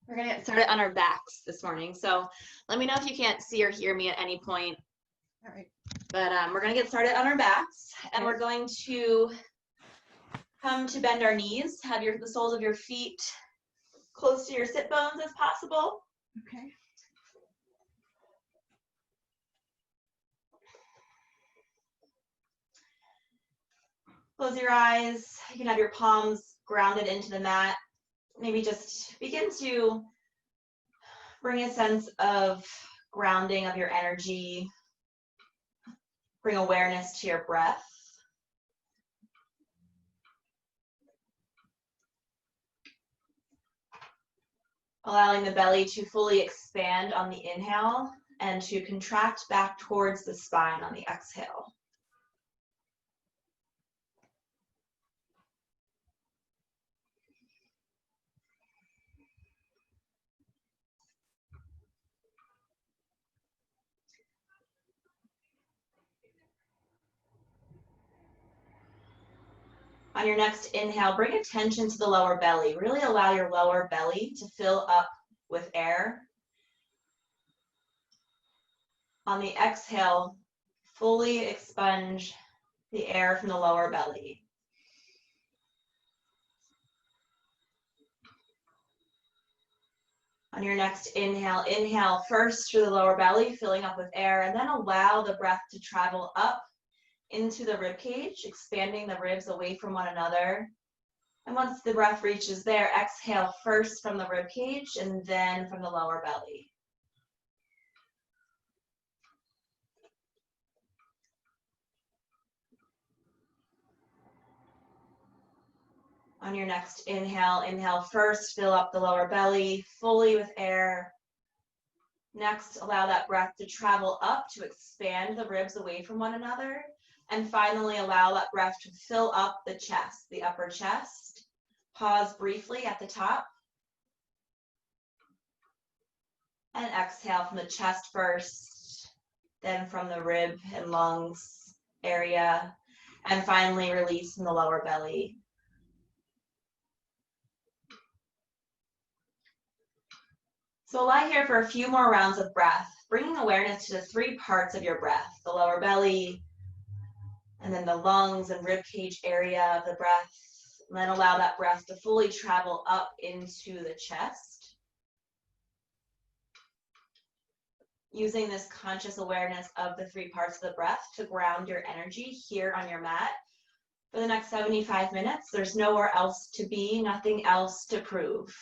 We're gonna get started on our backs this morning. So let me know if you can't see or hear me at any point. All right. But we're gonna get started on our backs, and we're going to come to bend our knees. Have the soles of your feet close to your sit bones as possible. Okay. Close your eyes. You can have your palms grounded into the mat. Maybe just begin to bring a sense of grounding of your energy. Bring awareness to your breath. Allowing the belly to fully expand on the inhale and to contract back towards the spine on the exhale. On your next inhale, bring attention to the lower belly. Really allow your lower belly to fill up with air. On the exhale, fully expunge the air from the lower belly. On your next inhale, inhale first through the lower belly, filling up with air, and then allow the breath to travel up into the rib cage, expanding the ribs away from one another. And once the breath reaches there, exhale first from the rib cage and then from the lower belly. On your next inhale, inhale first, fill up the lower belly fully with air. Next, allow that breath to travel up to expand the ribs away from one another. And finally, allow that breath to fill up the chest, the upper chest. Pause briefly at the top. And exhale from the chest first, then from the rib and lungs area. And finally, release from the lower belly. So lie here for a few more rounds of breath, bringing awareness to the three parts of your breath, the lower belly, and then the lungs and rib cage area of the breath. And then allow that breath to fully travel up into the chest. Using this conscious awareness of the three parts of the breath to ground your energy here on your mat. For the next 75 minutes, there's nowhere else to be, nothing else to prove.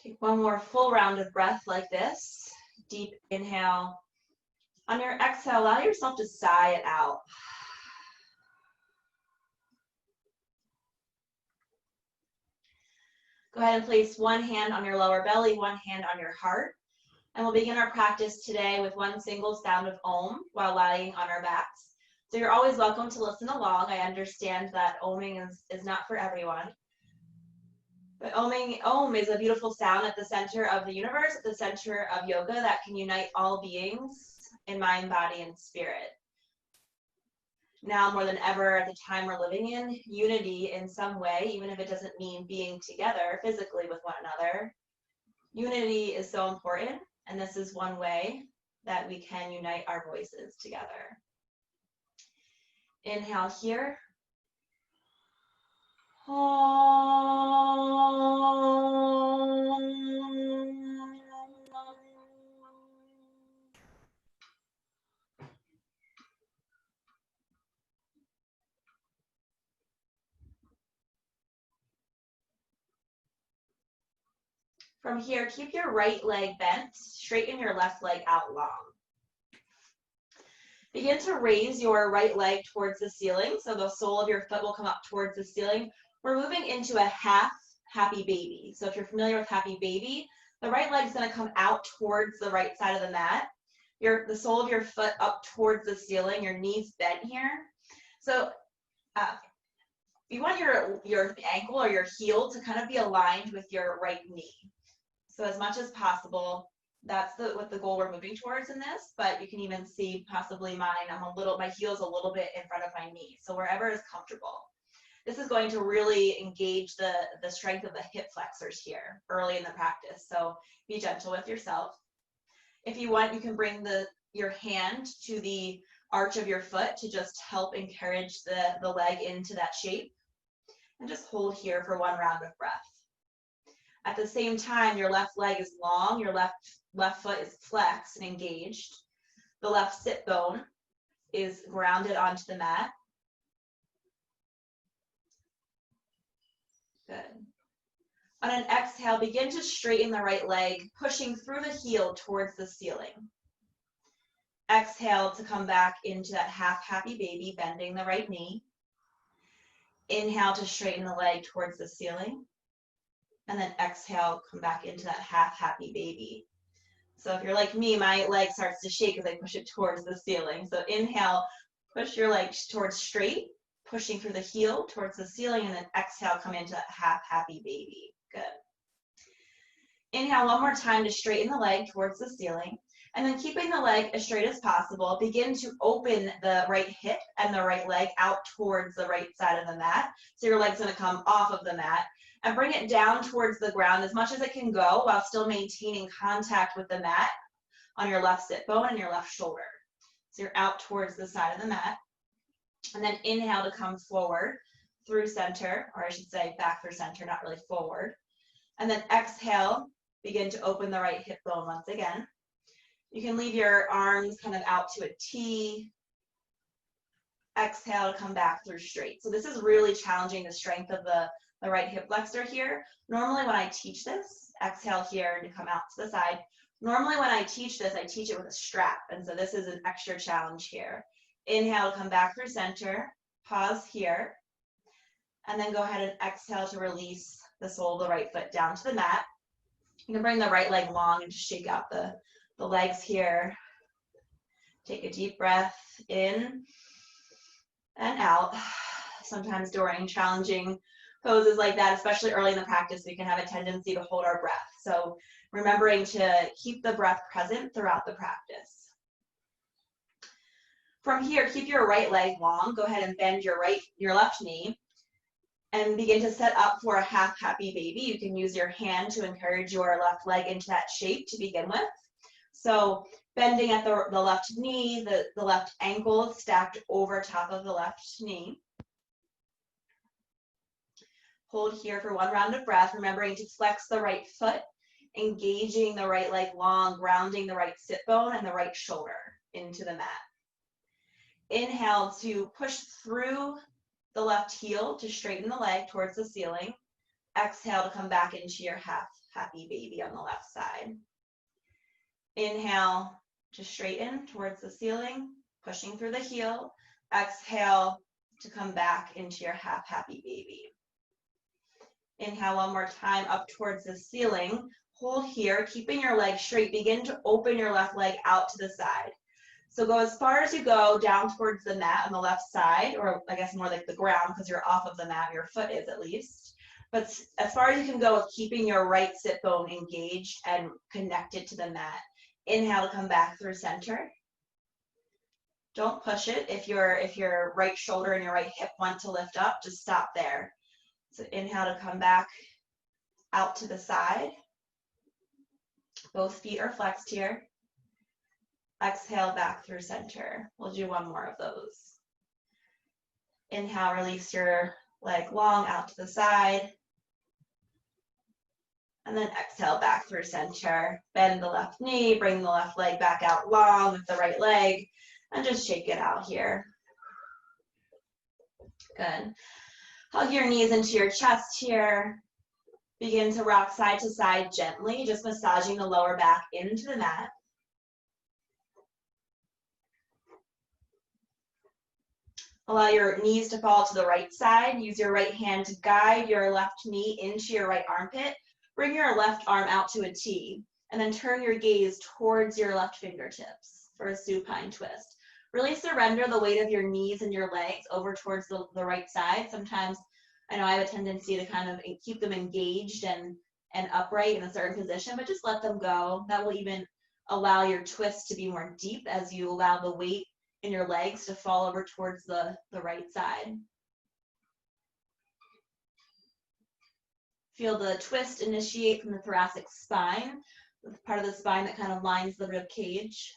Take one more full round of breath like this. Deep inhale. On your exhale, allow yourself to sigh it out. Go ahead and place one hand on your lower belly, one hand on your heart. And we'll begin our practice today with one single sound of Om while lying on our backs. So you're always welcome to listen along. I understand that Oming is not for everyone. But Om is a beautiful sound at the center of the universe, at the center of yoga that can unite all beings in mind, body, and spirit. Now more than ever at the time we're living in, unity in some way, even if it doesn't mean being together physically with one another, unity is so important, and this is one way that we can unite our voices together. Inhale here. From here, keep your right leg bent, straighten your left leg out long. Begin to raise your right leg towards the ceiling, so the sole of your foot will come up towards the ceiling. We're moving into a half happy baby. So if you're familiar with happy baby, the right leg is going to come out towards the right side of the mat. the sole of your foot up towards the ceiling, your knees bent here. So you want your ankle or your heel to kind of be aligned with your right knee. So as much as possible, that's what the goal we're moving towards in this, but you can even see possibly mine, my heel's a little bit in front of my knee. So wherever is comfortable. This is going to really engage the strength of the hip flexors here early in the practice. So be gentle with yourself. If you want, you can bring your hand to the arch of your foot to just help encourage the leg into that shape. And just hold here for one round of breath. At the same time, your left leg is long, your left foot is flexed and engaged. The left sit bone is grounded onto the mat. Good. On an exhale, begin to straighten the right leg, pushing through the heel towards the ceiling. Exhale to come back into that half happy baby, bending the right knee. Inhale to straighten the leg towards the ceiling. And then exhale, come back into that half happy baby. So if you're like me, my leg starts to shake as I push it towards the ceiling. So inhale, push your leg towards straight, pushing through the heel towards the ceiling, and then exhale, come into that half happy baby. Good. Inhale one more time to straighten the leg towards the ceiling. And then keeping the leg as straight as possible, begin to open the right hip and the right leg out towards the right side of the mat. So your leg's gonna come off of the mat and bring it down towards the ground as much as it can go while still maintaining contact with the mat on your left sit bone and your left shoulder. So you're out towards the side of the mat. And then inhale to come forward through center, or I should say back through center, not really forward. And then exhale, begin to open the right hip bone once again. You can leave your arms kind of out to a T. Exhale to come back through straight. So this is really challenging the strength of the right hip flexor here. Normally when I teach this, exhale here and to come out to the side. Normally when I teach this, I teach it with a strap. And so this is an extra challenge here. Inhale to come back through center. Pause here. And then go ahead and exhale to release the sole of the right foot down to the mat. You can bring the right leg long and just shake out the legs here. Take a deep breath in and out. Sometimes during challenging poses like that, especially early in the practice, we can have a tendency to hold our breath. So remembering to keep the breath present throughout the practice. From here, keep your right leg long. Go ahead and bend your left knee and begin to set up for a half happy baby. You can use your hand to encourage your left leg into that shape to begin with. So bending at the left knee, the left ankle stacked over top of the left knee. Hold here for one round of breath, remembering to flex the right foot, engaging the right leg long, grounding the right sit bone and the right shoulder into the mat. Inhale to push through the left heel to straighten the leg towards the ceiling. Exhale to come back into your half happy baby on the left side. Inhale to straighten towards the ceiling, pushing through the heel. Exhale to come back into your half happy baby. Inhale one more time up towards the ceiling. Hold here, keeping your leg straight. Begin to open your left leg out to the side. So go as far as you go down towards the mat on the left side, or I guess more like the ground because you're off of the mat, your foot is at least. But as far as you can go with keeping your right sit bone engaged and connected to the mat. Inhale to come back through center. Don't push it. If your right shoulder and your right hip want to lift up, just stop there. So inhale to come back out to the side. Both feet are flexed here. Exhale back through center. We'll do one more of those. Inhale, release your leg long out to the side. And then exhale back through center. Bend the left knee, bring the left leg back out long with the right leg, and just shake it out here. Good. Hug your knees into your chest here. Begin to rock side to side gently, just massaging the lower back into the mat. Allow your knees to fall to the right side. Use your right hand to guide your left knee into your right armpit. Bring your left arm out to a T, and then turn your gaze towards your left fingertips. for a supine twist. Really surrender the weight of your knees and your legs over towards the right side. Sometimes I know I have a tendency to kind of keep them engaged and upright in a certain position, but just let them go. That will even allow your twist to be more deep as you allow the weight in your legs to fall over towards the right side. Feel the twist initiate from the thoracic spine, the part of the spine that kind of lines the rib cage.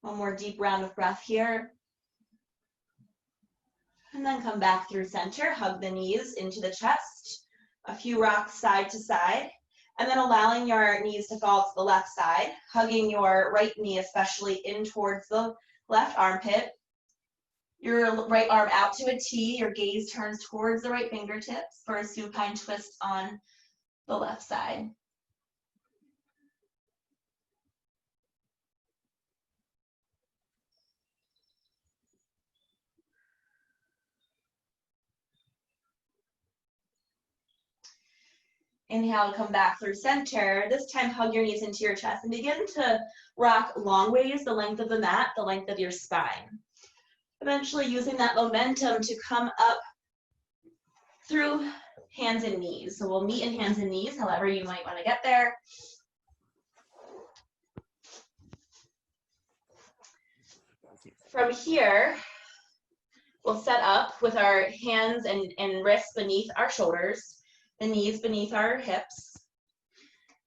One more deep round of breath here. And then come back through center, hug the knees into the chest, a few rocks side to side, and then allowing your knees to fall to the left side, hugging your right knee especially in towards the left armpit. Your right arm out to a T, your gaze turns towards the right fingertips for a supine twist on the left side. Inhale, come back through center. This time, hug your knees into your chest and begin to rock long ways, the length of the mat, the length of your spine. Eventually using that momentum to come up through hands and knees. So we'll meet in hands and knees, however you might want to get there. From here, we'll set up with our hands and wrists beneath our shoulders, the knees beneath our hips.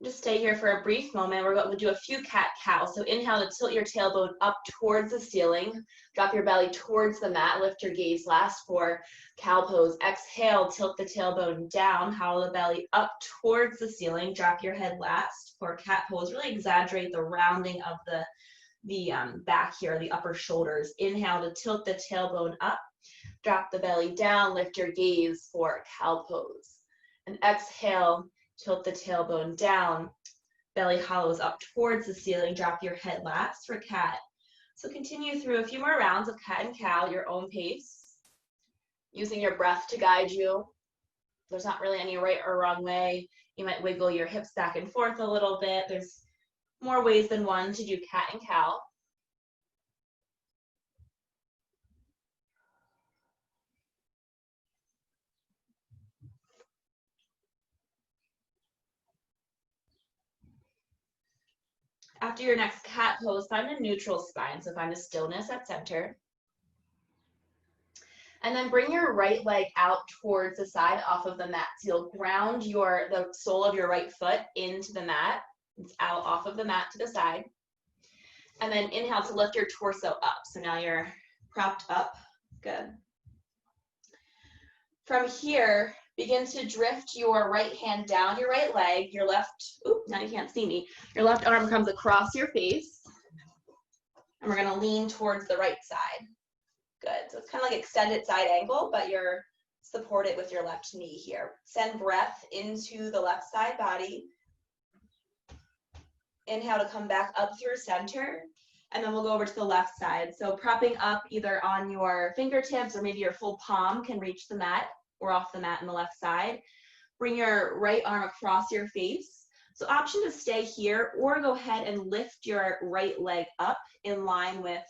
Just stay here for a brief moment. We're going to do a few cat-cow. So inhale to tilt your tailbone up towards the ceiling. Drop your belly towards the mat. Lift your gaze. Last for cow pose. Exhale, tilt the tailbone down. Hollow the belly up towards the ceiling. Drop your head last for cat pose. Really exaggerate the rounding of the back here, the upper shoulders. Inhale to tilt the tailbone up. Drop the belly down. Lift your gaze for cow pose. And exhale, tilt the tailbone down, belly hollows up towards the ceiling, drop your head last for cat. So continue through a few more rounds of cat and cow, your own pace, using your breath to guide you. There's not really any right or wrong way. You might wiggle your hips back and forth a little bit. There's more ways than one to do cat and cow. After your next cat pose, find a neutral spine. So find a stillness at center. And then bring your right leg out towards the side off of the mat. So you'll ground the sole of your right foot into the mat. It's out off of the mat to the side. And then inhale to lift your torso up. So now you're propped up. Good. From here, begin to drift your right hand down your right leg, your left, now you can't see me. Your left arm comes across your face. And we're gonna lean towards the right side. Good, so it's kind of like extended side angle, but you're supported with your left knee here. Send breath into the left side body. Inhale to come back up through center. And then we'll go over to the left side. So propping up either on your fingertips or maybe your full palm can reach the mat or off the mat on the left side. Bring your right arm across your face. So option to stay here or go ahead and lift your right leg up in line with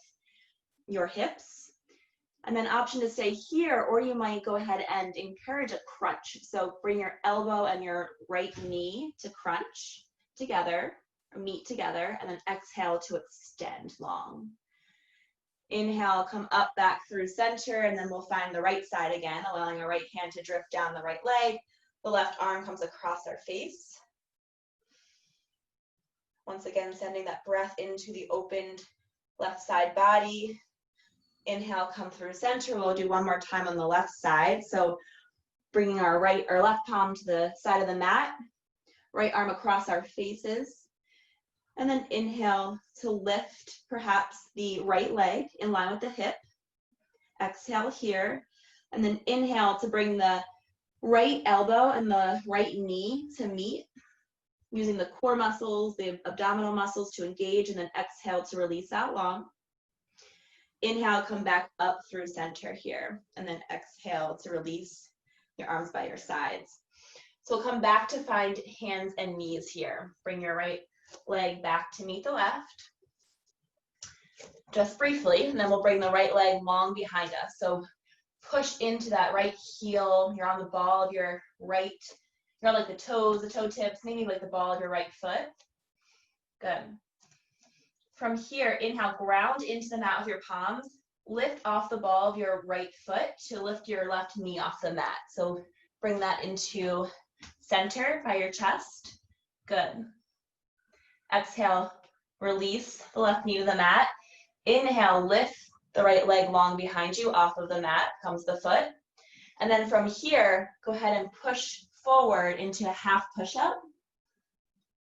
your hips. And then option to stay here, or you might go ahead and encourage a crunch. So bring your elbow and your right knee to crunch together, or meet together, and then exhale to extend long. Inhale, come up back through center, and then we'll find the right side again, allowing our right hand to drift down the right leg. The left arm comes across our face. Once again, sending that breath into the opened left side body. Inhale, come through center. We'll do one more time on the left side. So bringing our left palm to the side of the mat, right arm across our faces. And then inhale to lift perhaps the right leg in line with the hip. Exhale here. And then inhale to bring the right elbow and the right knee to meet, using the core muscles, the abdominal muscles to engage, and then exhale to release out long. Inhale, come back up through center here, and then exhale to release your arms by your sides. So we'll come back to find hands and knees here. Bring your right leg back to meet the left. just briefly, and then we'll bring the right leg long behind us. So push into that right heel. You're on the ball of your right, you're on like the toes, the toe tips, maybe like the ball of your right foot. Good. From here, inhale, ground into the mat with your palms. Lift off the ball of your right foot to lift your left knee off the mat. So bring that into center by your chest. Good. Exhale, release the left knee to the mat. Inhale, lift the right leg long behind you off of the mat, comes the foot. And then from here, go ahead and push forward into a half push-up.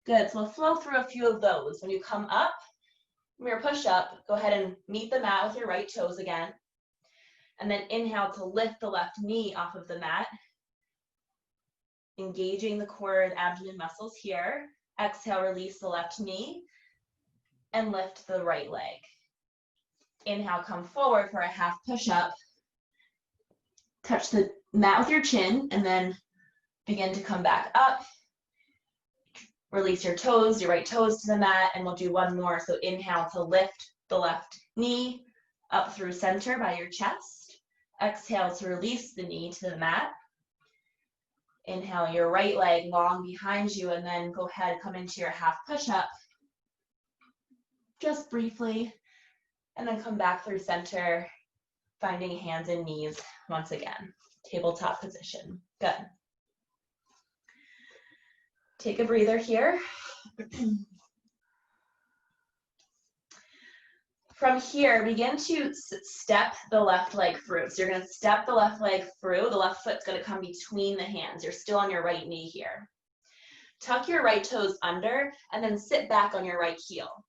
Good, so we'll flow through a few of those. When you come up from your push-up, go ahead and meet the mat with your right toes again. And then inhale to lift the left knee off of the mat. Engaging the core and abdomen muscles here. Exhale, release the left knee and lift the right leg. Inhale, come forward for a half push-up. Touch the mat with your chin and then begin to come back up. Release your toes, your right toes to the mat, and we'll do one more. So inhale to lift the left knee up through center by your chest. Exhale to release the knee to the mat. Inhale your right leg long behind you, and then go ahead, come into your half push-up. Just briefly, and then come back through center, finding hands and knees once again. Tabletop position. Good. Take a breather here. From here, begin to step the left leg through. So you're going to step the left leg through. The left foot's going to come between the hands. You're still on your right knee here. Tuck your right toes under and then sit back on your right heel.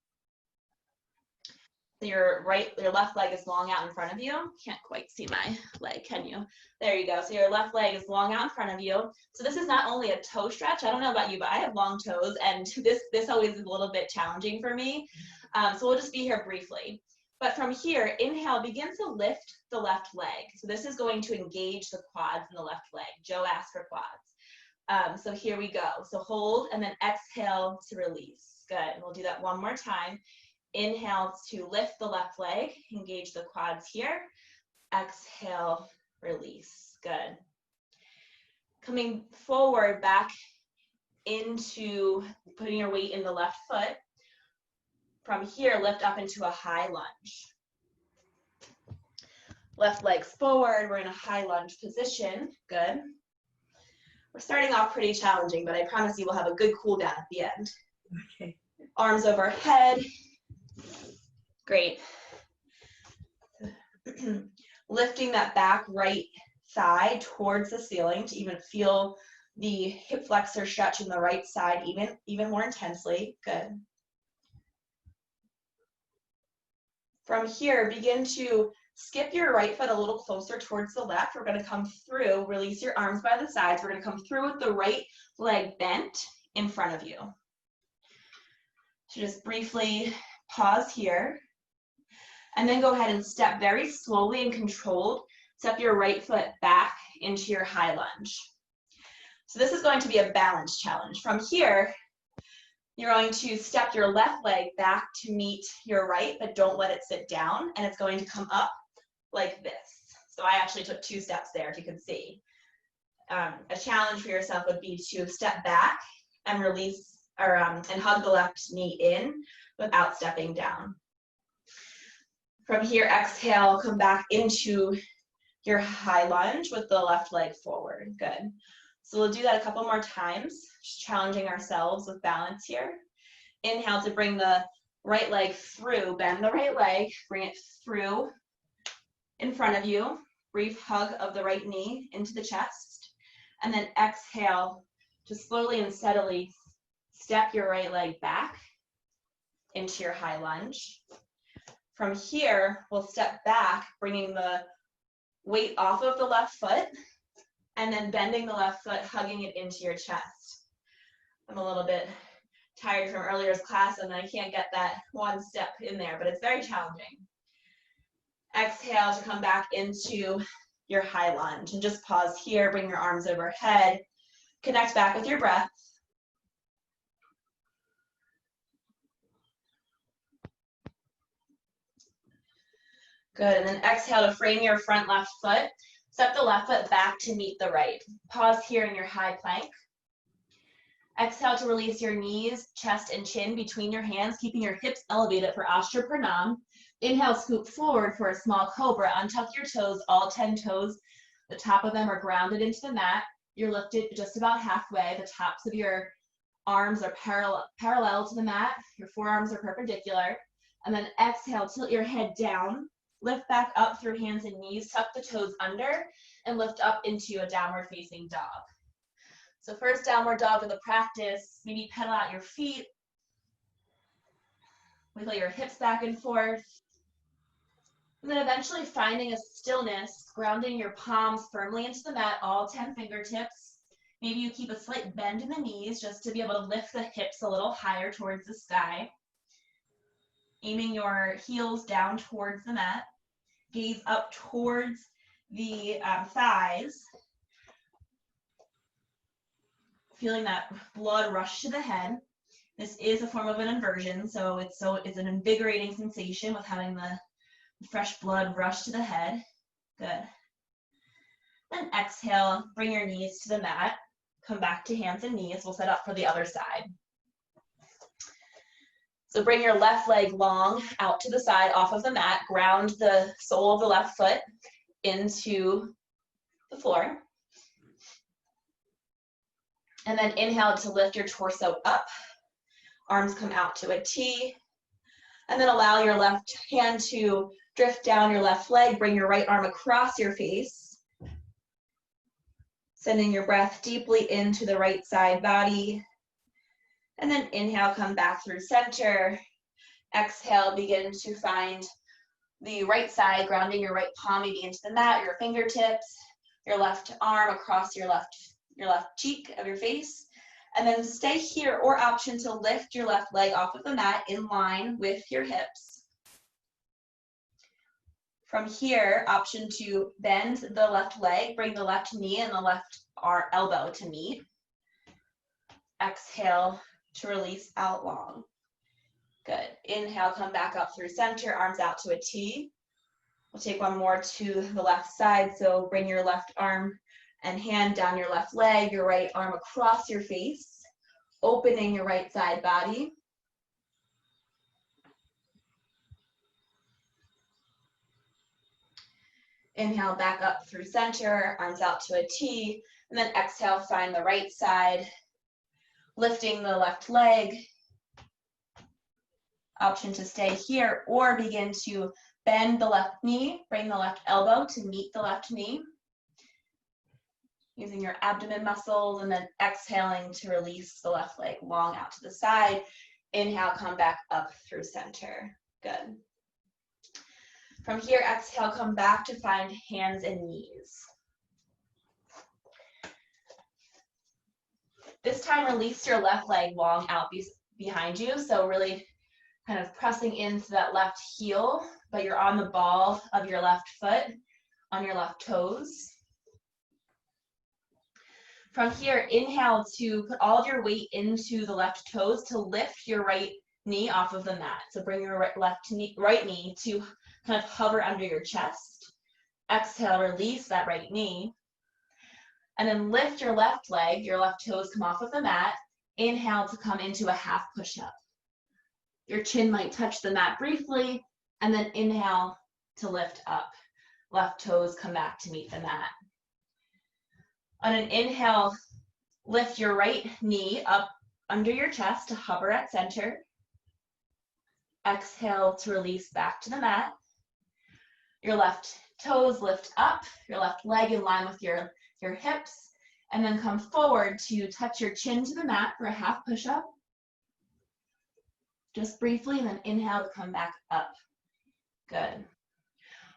So your left leg is long out in front of you. Can't quite see my leg, can you? There you go. So your left leg is long out in front of you. So this is not only a toe stretch. I don't know about you, but I have long toes, and this always is a little bit challenging for me. So we'll just be here briefly. But from here, inhale, begin to lift the left leg. So this is going to engage the quads in the left leg. Joe asked for quads. So here we go. So hold and then exhale to release. Good. We'll do that one more time. Inhale to lift the left leg, engage the quads here. Exhale, release. Good. Coming forward back into putting your weight in the left foot. From here, lift up into a high lunge. Left leg's forward, we're in a high lunge position. Good. We're starting off pretty challenging, but I promise you we'll have a good cool down at the end. Okay. Arms overhead. Great. Lifting that back right thigh towards the ceiling to even feel the hip flexor stretch in the right side even more intensely. Good. From here, begin to skip your right foot a little closer towards the left. We're going to come through, release your arms by the sides. We're going to come through with the right leg bent in front of you. So just briefly pause here. And then go ahead and step very slowly and controlled. Step your right foot back into your high lunge. So this is going to be a balance challenge. From here, you're going to step your left leg back to meet your right, but don't let it sit down. And it's going to come up like this. So I actually took 2 steps there, if you could see. A challenge for yourself would be to step back and release, or and hug the left knee in without stepping down. From here, exhale, come back into your high lunge with the left leg forward. Good. So we'll do that a couple more times, just challenging ourselves with balance here. Inhale to bring the right leg through, bend the right leg, bring it through in front of you. Brief hug of the right knee into the chest. And then exhale to slowly and steadily step your right leg back into your high lunge. From here, we'll step back, bringing the weight off of the left foot, and then bending the left foot, hugging it into your chest. I'm a little bit tired from earlier's class, and I can't get that one step in there, but it's very challenging. Exhale to come back into your high lunge, and just pause here, bring your arms overhead, connect back with your breath. Good, and then exhale to frame your front left foot. Step the left foot back to meet the right. Pause here in your high plank. Exhale to release your knees, chest, and chin between your hands, keeping your hips elevated for Ashtra Pranam. Inhale, scoop forward for a small cobra. Untuck your toes, all 10 toes. The top of them are grounded into the mat. You're lifted just about halfway. The tops of your arms are parallel to the mat. Your forearms are perpendicular. And then exhale, tilt your head down. Lift back up through hands and knees. Tuck the toes under and lift up into a downward facing dog. So first downward dog of the practice, maybe pedal out your feet. Wiggle your hips back and forth. And then eventually finding a stillness, grounding your palms firmly into the mat, all 10 fingertips. Maybe you keep a slight bend in the knees just to be able to lift the hips a little higher towards the sky. Aiming your heels down towards the mat. Gaze up towards the thighs. Feeling that blood rush to the head. This is a form of an inversion, so it's an invigorating sensation with having the fresh blood rush to the head. Good. Then exhale, bring your knees to the mat. Come back to hands and knees. We'll set up for the other side. So bring your left leg long out to the side off of the mat. Ground the sole of the left foot into the floor. And then inhale to lift your torso up. Arms come out to a T. And then allow your left hand to drift down your left leg. Bring your right arm across your face. Sending your breath deeply into the right side body. And then inhale, come back through center. Exhale, begin to find the right side, grounding your right palm maybe into the mat, your fingertips, your left arm across your left cheek of your face, and then stay here, or option to lift your left leg off of the mat in line with your hips. From here, option to bend the left leg, bring the left knee and the left elbow to meet. Exhale to release out long. Good. Inhale, come back up through center, arms out to a T. We'll take one more to the left side, so bring your left arm and hand down your left leg, your right arm across your face, opening your right side body. Inhale, back up through center, arms out to a T, and then exhale, find the right side, lifting the left leg. Option to stay here, or begin to bend the left knee, bring the left elbow to meet the left knee. Using your abdomen muscles, and then exhaling to release the left leg long out to the side. Inhale, come back up through center. Good. From here, exhale, come back to find hands and knees. This time, release your left leg long out behind you. So really kind of pressing into that left heel, but you're on the ball of your left foot, on your left toes. From here, inhale to put all of your weight into the left toes to lift your right knee off of the mat. So bring your right knee to kind of hover under your chest. Exhale, release that right knee. And then lift your left leg, your left toes come off of the mat. Inhale to come into a half push-up. Your chin might touch the mat briefly, and then inhale to lift up. Left toes come back to meet the mat. On an inhale, lift your right knee up under your chest to hover at center. Exhale to release back to the mat. Your left toes lift up, your left leg in line with your hips, and then come forward to touch your chin to the mat for a half push-up. Just briefly, and then inhale to come back up. Good.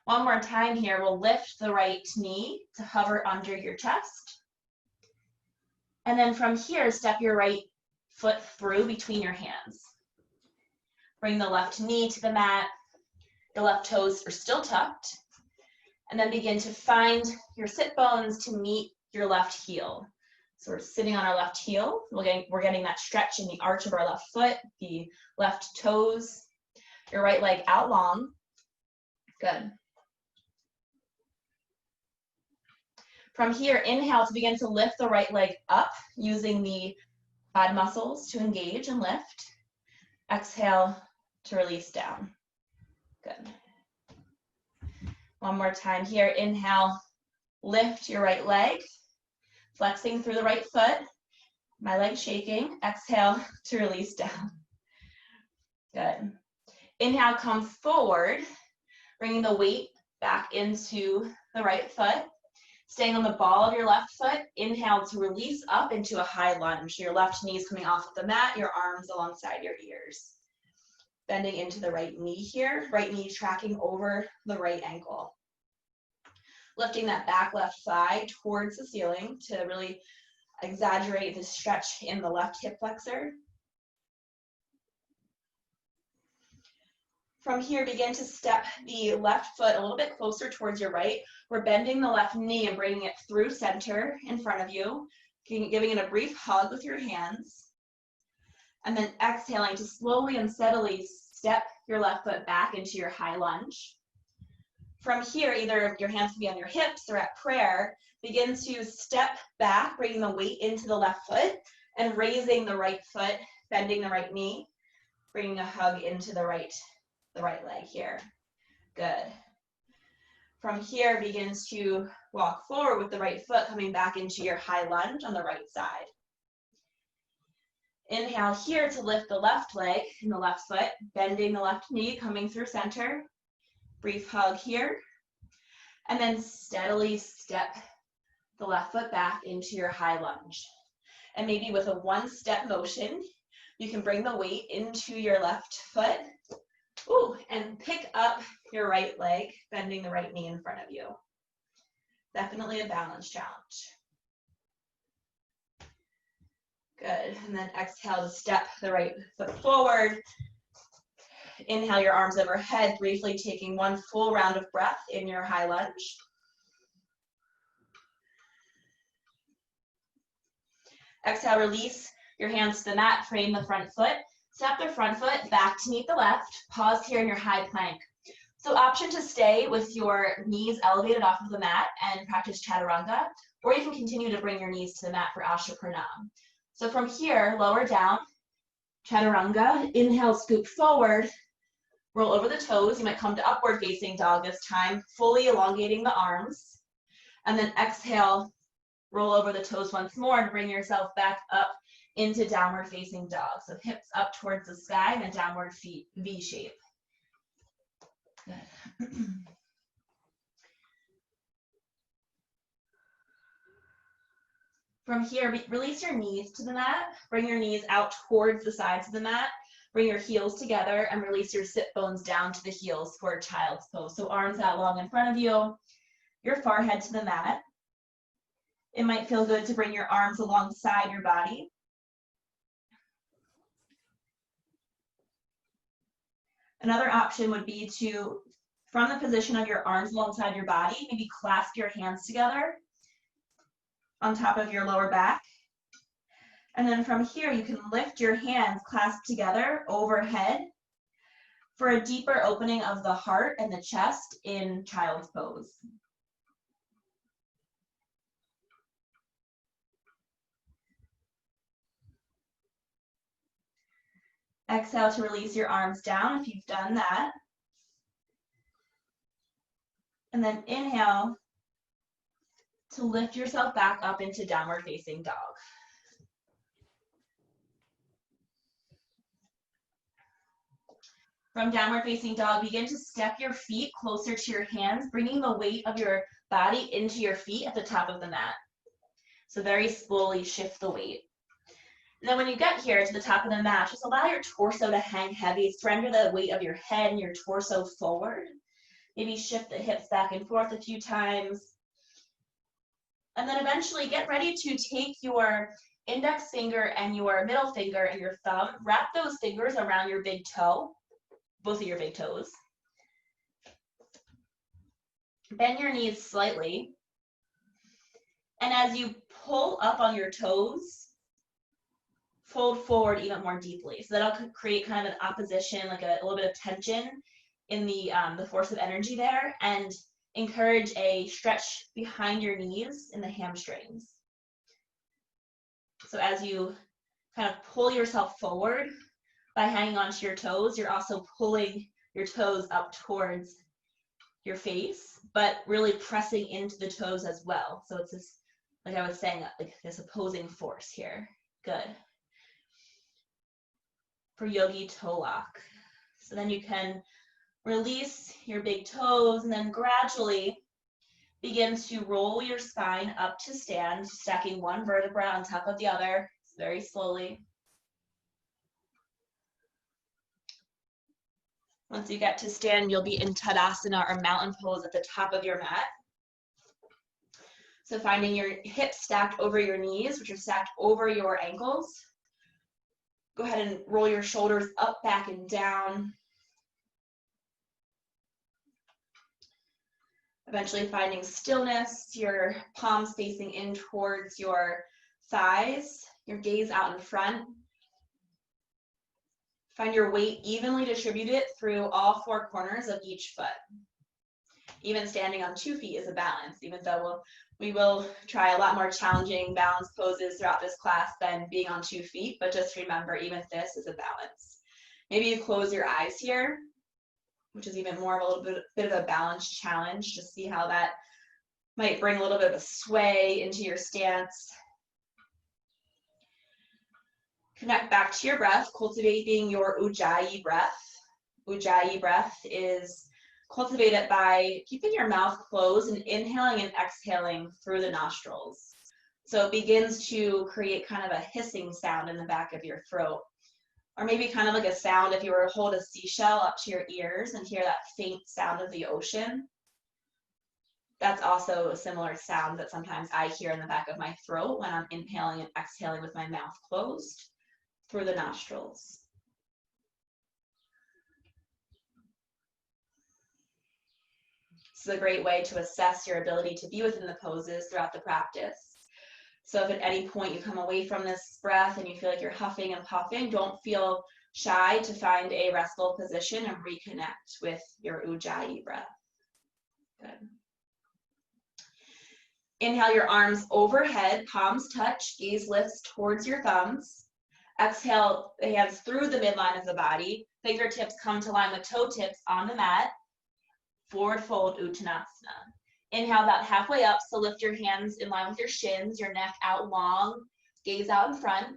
One more time here, we'll lift the right knee to hover under your chest. And then from here, step your right foot through between your hands. Bring the left knee to the mat. The left toes are still tucked. And then begin to find your sit bones to meet your left heel. So we're sitting on our left heel. We're getting that stretch in the arch of our left foot, the left toes, your right leg out long. Good. From here, inhale to begin to lift the right leg up using the quad muscles to engage and lift. Exhale to release down. Good. One more time here. Inhale, lift your right leg, flexing through the right foot. My leg shaking. Exhale to release down. Good. Inhale, come forward, bringing the weight back into the right foot. Staying on the ball of your left foot, inhale to release up into a high lunge. Your left knee is coming off of the mat, your arms alongside your ears. Bending into the right knee here, right knee tracking over the right ankle. Lifting that back left thigh towards the ceiling to really exaggerate the stretch in the left hip flexor. From here, begin to step the left foot a little bit closer towards your right. We're bending the left knee and bringing it through center in front of you, giving it a brief hug with your hands. And then exhaling to slowly and steadily step your left foot back into your high lunge. From here, either your hands can be on your hips or at prayer, begin to step back, bringing the weight into the left foot and raising the right foot, bending the right knee, bringing a hug into the right leg here. Good. From here, begins to walk forward with the right foot coming back into your high lunge on the right side. Inhale here to lift the left leg and the left foot, bending the left knee, coming through center. Brief hug here. And then steadily step the left foot back into your high lunge. And maybe with a one-step motion, you can bring the weight into your left foot. Ooh, and pick up your right leg, bending the right knee in front of you. Definitely a balance challenge. Good, and then exhale to step the right foot forward. Inhale your arms overhead, briefly taking one full round of breath in your high lunge. Exhale, release your hands to the mat, frame the front foot. Step the front foot back to meet the left. Pause here in your high plank. So option to stay with your knees elevated off of the mat and practice chaturanga, or you can continue to bring your knees to the mat for Ashapranam. So from here, lower down, chaturanga. Inhale, scoop forward, roll over the toes. You might come to upward facing dog this time, fully elongating the arms. And then exhale, roll over the toes once more and bring yourself back up into downward facing dog. So hips up towards the sky in a downward V shape. Good. From here, release your knees to the mat. Bring your knees out towards the sides of the mat. Bring your heels together and release your sit bones down to the heels for child's pose. So arms out long in front of you, your forehead to the mat. It might feel good to bring your arms alongside your body. Another option would be to, from the position of your arms alongside your body, maybe clasp your hands together on top of your lower back. And then from here, you can lift your hands clasped together overhead for a deeper opening of the heart and the chest in child's pose. Exhale to release your arms down if you've done that. And then inhale to lift yourself back up into downward facing dog. From downward facing dog, begin to step your feet closer to your hands, bringing the weight of your body into your feet at the top of the mat. So very slowly shift the weight. And then when you get here to the top of the mat, just allow your torso to hang heavy. Surrender the weight of your head and your torso forward. Maybe shift the hips back and forth a few times. And then eventually get ready to take your index finger and your middle finger and your thumb, wrap those fingers around your big toe, both of your big toes. Bend your knees slightly. And as you pull up on your toes, fold forward even more deeply. So that'll create kind of an opposition, like a little bit of tension in the force of energy there. And encourage a stretch behind your knees in the hamstrings. So as you kind of pull yourself forward by hanging onto your toes, you're also pulling your toes up towards your face, but really pressing into the toes as well. So it's this, like I was saying, like this opposing force here. Good. For yogi toe lock. So then you can release your big toes and then gradually begin to roll your spine up to stand, stacking one vertebra on top of the other, very slowly. Once you get to stand, you'll be in Tadasana or mountain pose at the top of your mat. So finding your hips stacked over your knees, which are stacked over your ankles. Go ahead and roll your shoulders up, back, and down. Eventually finding stillness, your palms facing in towards your thighs, your gaze out in front. Find your weight evenly distributed through all four corners of each foot. Even standing on 2 feet is a balance, even though we will try a lot more challenging balance poses throughout this class than being on 2 feet, but just remember, even this is a balance. Maybe you close your eyes here, which is even more of a little bit of a balance challenge. Just see how that might bring a little bit of a sway into your stance. Connect back to your breath, cultivating your Ujjayi breath. Ujjayi breath is cultivated by keeping your mouth closed and inhaling and exhaling through the nostrils. So it begins to create kind of a hissing sound in the back of your throat. Or maybe kind of like a sound if you were to hold a seashell up to your ears and hear that faint sound of the ocean. That's also a similar sound that sometimes I hear in the back of my throat when I'm inhaling and exhaling with my mouth closed through the nostrils. This is a great way to assess your ability to be within the poses throughout the practice. So if at any point you come away from this breath and you feel like you're huffing and puffing, don't feel shy to find a restful position and reconnect with your Ujjayi breath. Good. Inhale your arms overhead, palms touch, gaze lifts towards your thumbs. Exhale the hands through the midline of the body. Fingertips come to line with toe tips on the mat. Forward fold Uttanasana. Inhale about halfway up, so lift your hands in line with your shins, your neck out long, gaze out in front.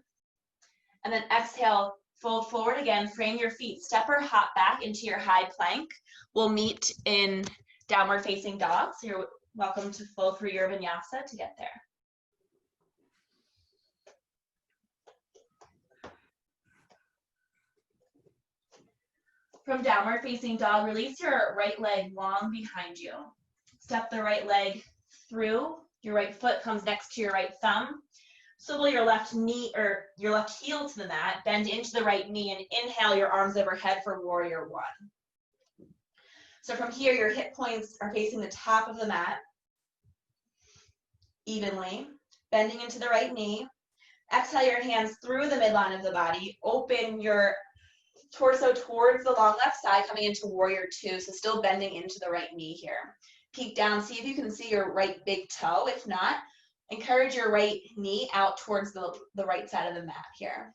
And then exhale, fold forward again, frame your feet, step or hop back into your high plank. We'll meet in downward facing dog, so you're welcome to flow through your vinyasa to get there. From downward facing dog, release your right leg long behind you. Step the right leg through. Your right foot comes next to your right thumb. Swivel your left knee or your left heel to the mat. Bend into the right knee and inhale your arms overhead for warrior one. So from here, your hip points are facing the top of the mat evenly. Bending into the right knee. Exhale your hands through the midline of the body. Open your torso towards the long left side, coming into warrior two. So still bending into the right knee here. Peek down, see if you can see your right big toe. If not, encourage your right knee out towards the right side of the mat here.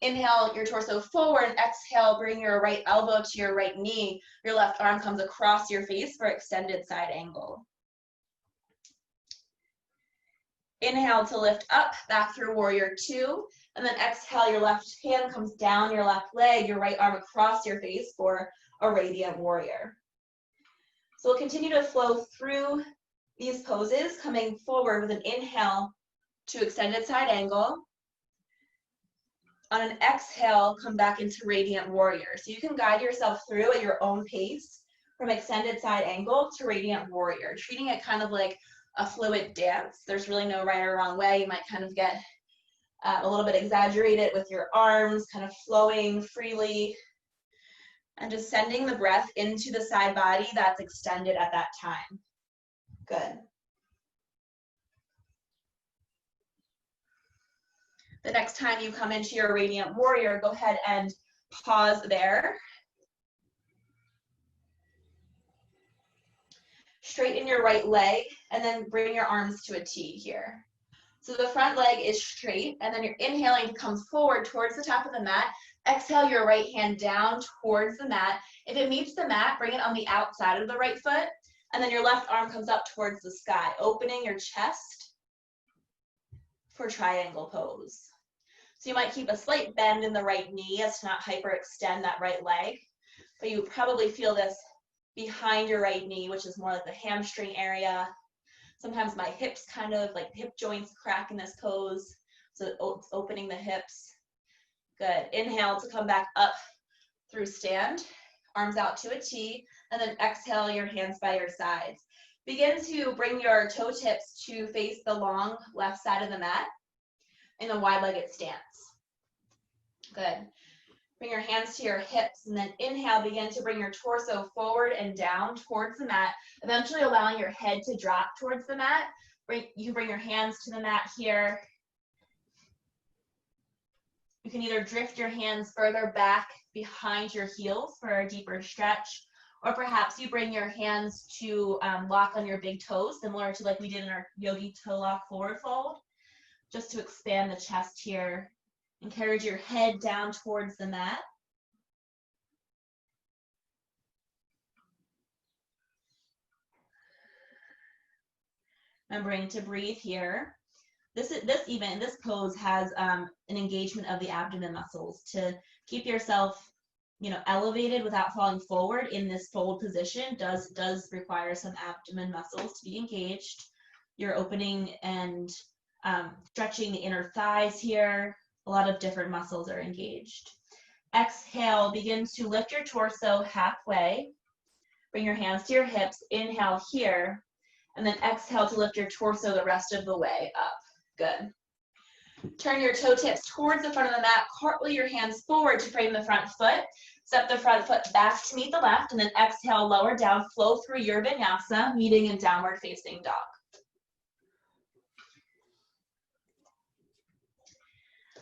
Inhale your torso forward and exhale, bring your right elbow to your right knee. Your left arm comes across your face for extended side angle. Inhale to lift up, back through warrior two. And then exhale, your left hand comes down your left leg, your right arm across your face for a radiant warrior. So we'll continue to flow through these poses, coming forward with an inhale to extended side angle. On an exhale, come back into radiant warrior. So you can guide yourself through at your own pace from extended side angle to radiant warrior, treating it kind of like a fluid dance. There's really no right or wrong way. You might kind of get a little bit exaggerated with your arms kind of flowing freely and just sending the breath into the side body that's extended at that time. Good. The next time you come into your radiant warrior, go ahead and pause there. Straighten your right leg, and then bring your arms to a T here. So the front leg is straight, and then you're inhaling to come forward towards the top of the mat. Exhale your right hand down towards the mat. If it meets the mat, bring it on the outside of the right foot, and then your left arm comes up towards the sky, opening your chest for triangle pose. So you might keep a slight bend in the right knee as to not hyperextend that right leg, but you probably feel this behind your right knee, which is more like the hamstring area. Sometimes my hips kind of like hip joints crack in this pose, so it's opening the hips. Good. Inhale to come back up through stand, arms out to a T, and then exhale your hands by your sides. Begin to bring your toe tips to face the long left side of the mat in a wide-legged stance. Good. Bring your hands to your hips, and then inhale, begin to bring your torso forward and down towards the mat, eventually allowing your head to drop towards the mat. You can bring your hands to the mat here. You can either drift your hands further back behind your heels for a deeper stretch, or perhaps you bring your hands to lock on your big toes, similar to like we did in our yogi toe lock forward fold, just to expand the chest here. Encourage your head down towards the mat. Remembering to breathe here. This pose has an engagement of the abdomen muscles to keep yourself, elevated without falling forward in this fold position. Does require some abdomen muscles to be engaged. You're opening and stretching the inner thighs here. A lot of different muscles are engaged. Exhale, begin to lift your torso halfway. Bring your hands to your hips. Inhale here, and then exhale to lift your torso the rest of the way up. Good. Turn your toe tips towards the front of the mat. Cartwheel your hands forward to frame the front foot. Step the front foot back to meet the left, and then exhale, lower down, flow through your vinyasa, meeting in downward facing dog.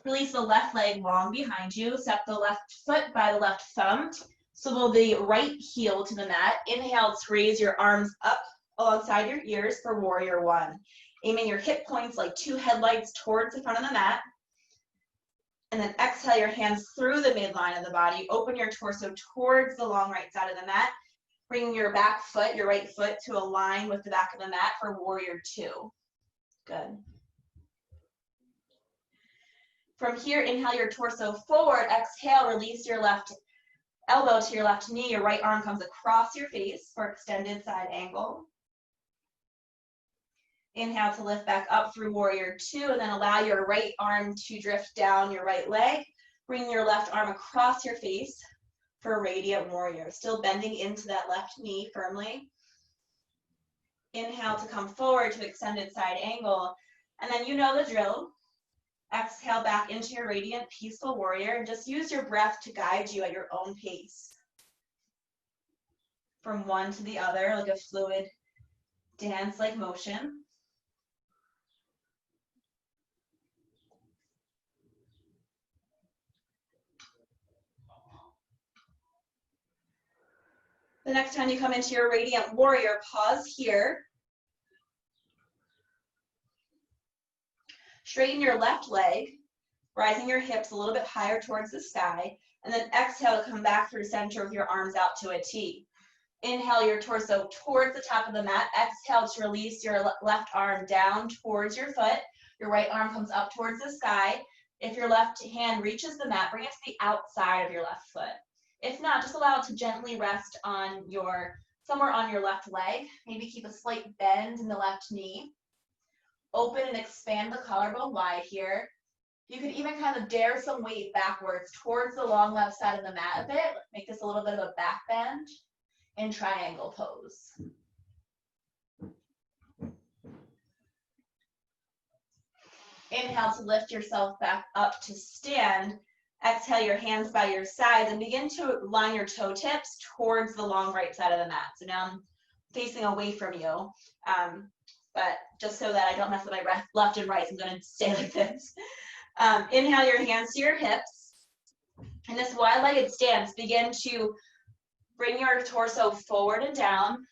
Release the left leg long behind you. Step the left foot by the left thumb. Swivel the right heel to the mat. Inhale to raise your arms up alongside your ears for warrior one. Aiming your hip points like two headlights towards the front of the mat. And then exhale your hands through the midline of the body. Open your torso towards the long right side of the mat. Bring your back foot, your right foot, to align with the back of the mat for warrior two. Good. From here, inhale your torso forward. Exhale, release your left elbow to your left knee. Your right arm comes across your face for extended side angle. Inhale to lift back up through warrior two, and then allow your right arm to drift down your right leg. Bring your left arm across your face for radiant warrior. Still bending into that left knee firmly. Inhale to come forward to extended side angle. And then you know the drill. Exhale back into your radiant, peaceful warrior, and just use your breath to guide you at your own pace. From one to the other, like a fluid dance-like motion. The next time you come into your radiant warrior, pause here. Straighten your left leg, rising your hips a little bit higher towards the sky, and then exhale to come back through center with your arms out to a T. Inhale your torso towards the top of the mat. Exhale to release your left arm down towards your foot. Your right arm comes up towards the sky. If your left hand reaches the mat, bring it to the outside of your left foot. If not, just allow it to gently rest on somewhere on your left leg. Maybe keep a slight bend in the left knee. Open and expand the collarbone wide here. You could even kind of dare some weight backwards towards the long left side of the mat a bit. Make this a little bit of a back bend in triangle pose. Inhale to lift yourself back up to stand. Exhale your hands by your sides and begin to line your toe tips towards the long right side of the mat. So now I'm facing away from you. But just so that I don't mess with my left and right, I'm going to stay like this. Inhale your hands to your hips. In this wide-legged stance, begin to bring your torso forward and down.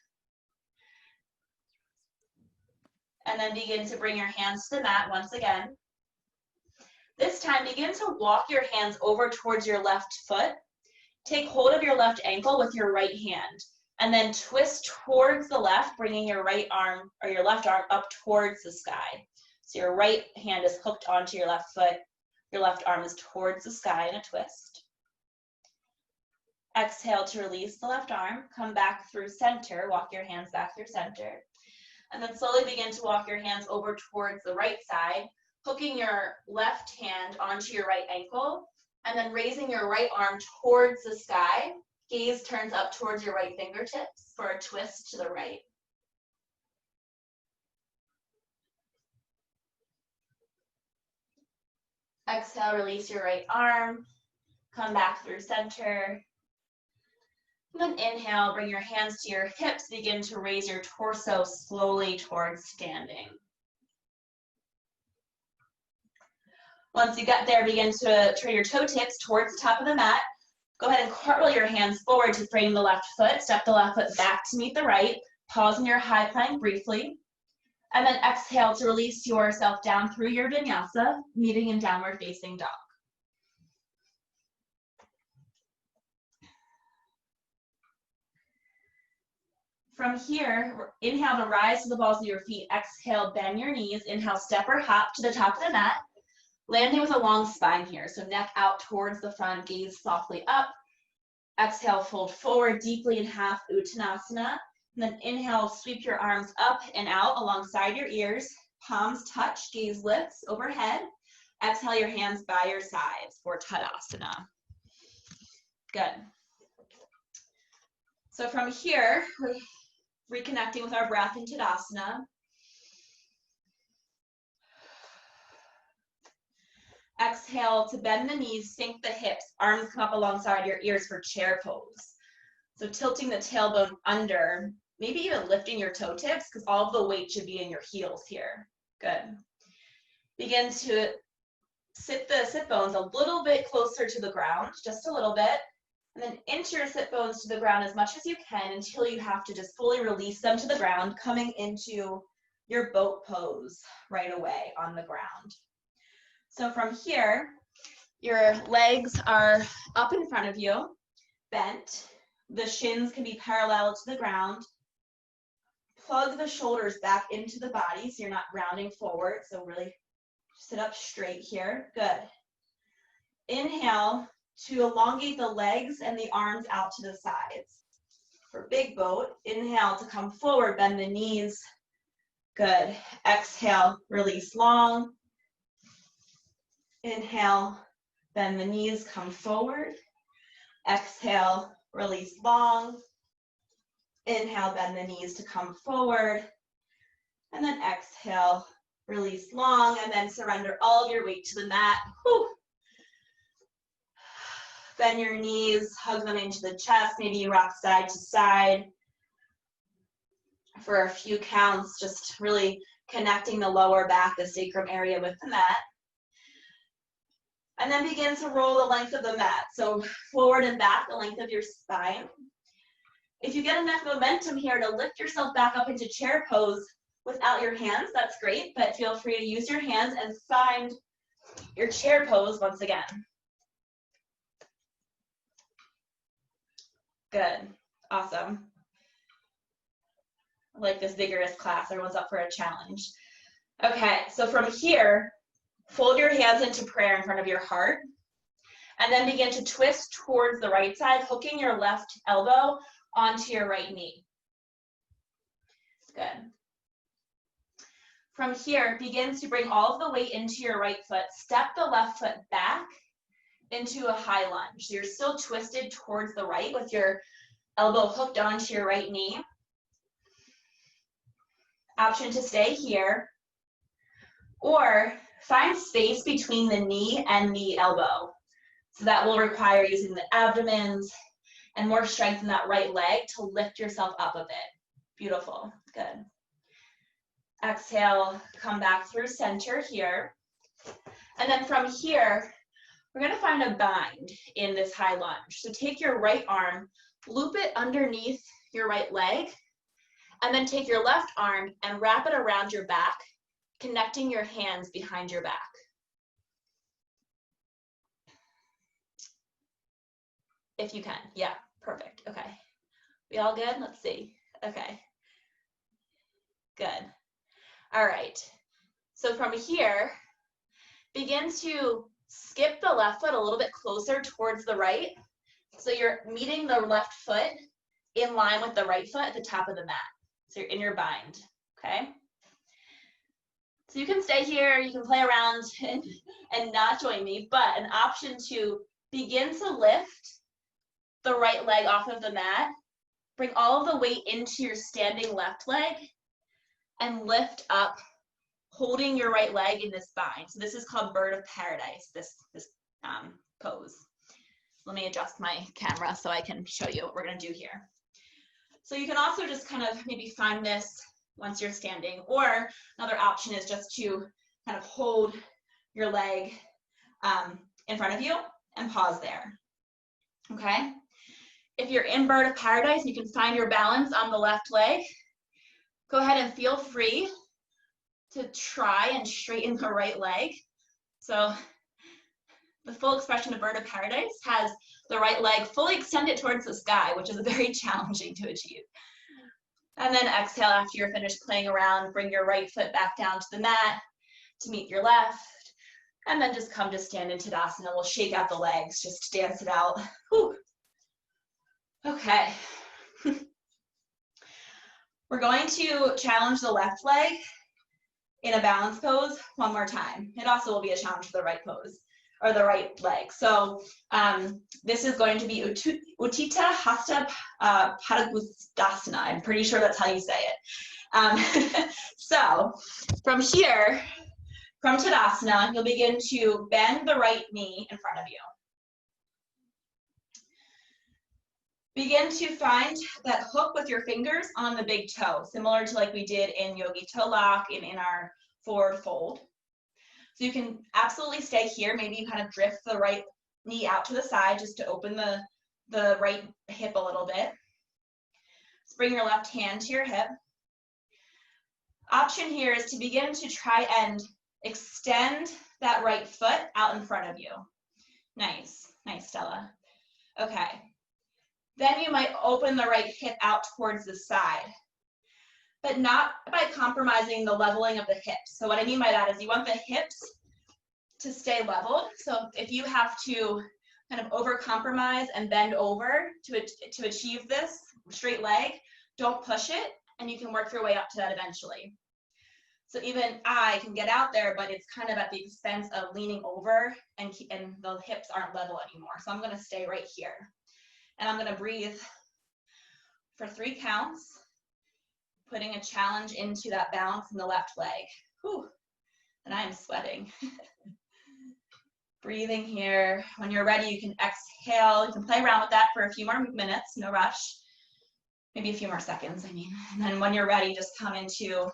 And then begin to bring your hands to the mat once again. This time, begin to walk your hands over towards your left foot. Take hold of your left ankle with your right hand, and then twist towards the left, bringing your right arm or your left arm up towards the sky. So your right hand is hooked onto your left foot. Your left arm is towards the sky in a twist. Exhale to release the left arm. Come back through center. Walk your hands back through center. And then slowly begin to walk your hands over towards the right side, hooking your left hand onto your right ankle, and then raising your right arm towards the sky. Gaze turns up towards your right fingertips for a twist to the right. Exhale, release your right arm. Come back through center. And then inhale, bring your hands to your hips. Begin to raise your torso slowly towards standing. Once you get there, begin to turn your toe tips towards the top of the mat. Go ahead and cartwheel your hands forward to frame the left foot. Step the left foot back to meet the right. Pause in your high plank briefly. And then exhale to release yourself down through your vinyasa, meeting in downward facing dog. From here, inhale to rise to the balls of your feet. Exhale, bend your knees. Inhale, step or hop to the top of the mat. Landing with a long spine here. So neck out towards the front, gaze softly up. Exhale, fold forward deeply in half Uttanasana. And then inhale, sweep your arms up and out alongside your ears. Palms touch, gaze lifts overhead. Exhale your hands by your sides for Tadasana. Good. So from here, we're reconnecting with our breath in Tadasana. Exhale to bend the knees, sink the hips, arms come up alongside your ears for chair pose. So tilting the tailbone under, maybe even lifting your toe tips because all of the weight should be in your heels here. Good. Begin to sit the sit bones a little bit closer to the ground, just a little bit. And then inch your sit bones to the ground as much as you can until you have to just fully release them to the ground, coming into your boat pose right away on the ground. So from here, your legs are up in front of you, bent. The shins can be parallel to the ground. Plug the shoulders back into the body so you're not rounding forward. So really sit up straight here. Good. Inhale to elongate the legs and the arms out to the sides. For big boat, inhale to come forward, bend the knees. Good. Exhale, release long. Inhale, bend the knees, come forward. Exhale, release long. Inhale, bend the knees to come forward. And then exhale, release long, and then surrender all of your weight to the mat. Whew. Bend your knees, hug them into the chest. Maybe you rock side to side for a few counts, just really connecting the lower back, the sacrum area with the mat. And then begin to roll the length of the mat. So forward and back, the length of your spine. If you get enough momentum here to lift yourself back up into chair pose without your hands, that's great, but feel free to use your hands and find your chair pose once again. Good, awesome. I like this Vigorous class, everyone's up for a challenge. Okay, so from here, fold your hands into prayer in front of your heart, and then begin to twist towards the right side, hooking your left elbow onto your right knee. Good. From here, begin to bring all of the weight into your right foot. Step the left foot back into a high lunge. So you're still twisted towards the right with your elbow hooked onto your right knee. Option to stay here, or find space between the knee and the elbow. So that will require using the abdomens and more strength in that right leg to lift yourself up a bit. Beautiful, good. Exhale, come back through center here. And then from here, we're gonna find a bind in this high lunge. So take your right arm, loop it underneath your right leg, And then take your left arm and wrap it around your back, connecting your hands behind your back. If you can, yeah, perfect, okay. We all good? Let's see, okay. Good, all right. So from here, begin to skip the left foot a little bit closer towards the right. So you're meeting the left foot in line with the right foot at the top of the mat. So you're in your bind, okay? So you can stay here, you can play around and not join me, but an option to begin to lift the right leg off of the mat, bring all of the weight into your standing left leg, and lift up, holding your right leg in this bind. So this is called Bird of Paradise, this pose. Let me adjust my camera so I can show you what we're gonna do here. So you can also just kind of maybe find this once you're standing, or another option is just to kind of hold your leg in front of you and pause there, okay? If you're in Bird of Paradise, you can find your balance on the left leg. Go ahead and feel free to try and straighten the right leg. So the full expression of Bird of Paradise has the right leg fully extended towards the sky, which is very challenging to achieve. And then exhale after you're finished playing around, bring your right foot back down to the mat to meet your left, and then just come to stand in Tadasana. We'll shake out the legs, just dance it out. Whew. Okay. We're going to challenge the left leg in a balance pose one more time. It also will be a challenge for the right pose, or the right leg. So this is going to be Utthita Hasta Padangusthasana. I'm pretty sure that's how you say it. So from here, from Tadasana, you'll begin to bend the right knee in front of you. Begin to find that hook with your fingers on the big toe, similar to like we did in Yogi Toe Lock and in our forward fold. So you can absolutely stay here. Maybe you kind of drift the right knee out to the side just to open the right hip a little bit. Let's bring your left hand to your hip. Option here is to begin to try and extend that right foot out in front of you. Nice, nice, Stella. Okay. Then you might open the right hip out towards the side, but not by compromising the leveling of the hips. So what I mean by that is you want the hips to stay leveled. So if you have to kind of over-compromise and bend over to achieve this straight leg, don't push it, and you can work your way up to that eventually. So even I can get out there, but it's kind of at the expense of leaning over and the hips aren't level anymore. So I'm gonna stay right here. And I'm gonna breathe for 3 counts, putting a challenge into that balance in the left leg. Whew, and I am sweating. Breathing here. When you're ready, you can exhale. You can play around with that for a few more minutes, no rush. Maybe a few more seconds, I mean. And then when you're ready, just come into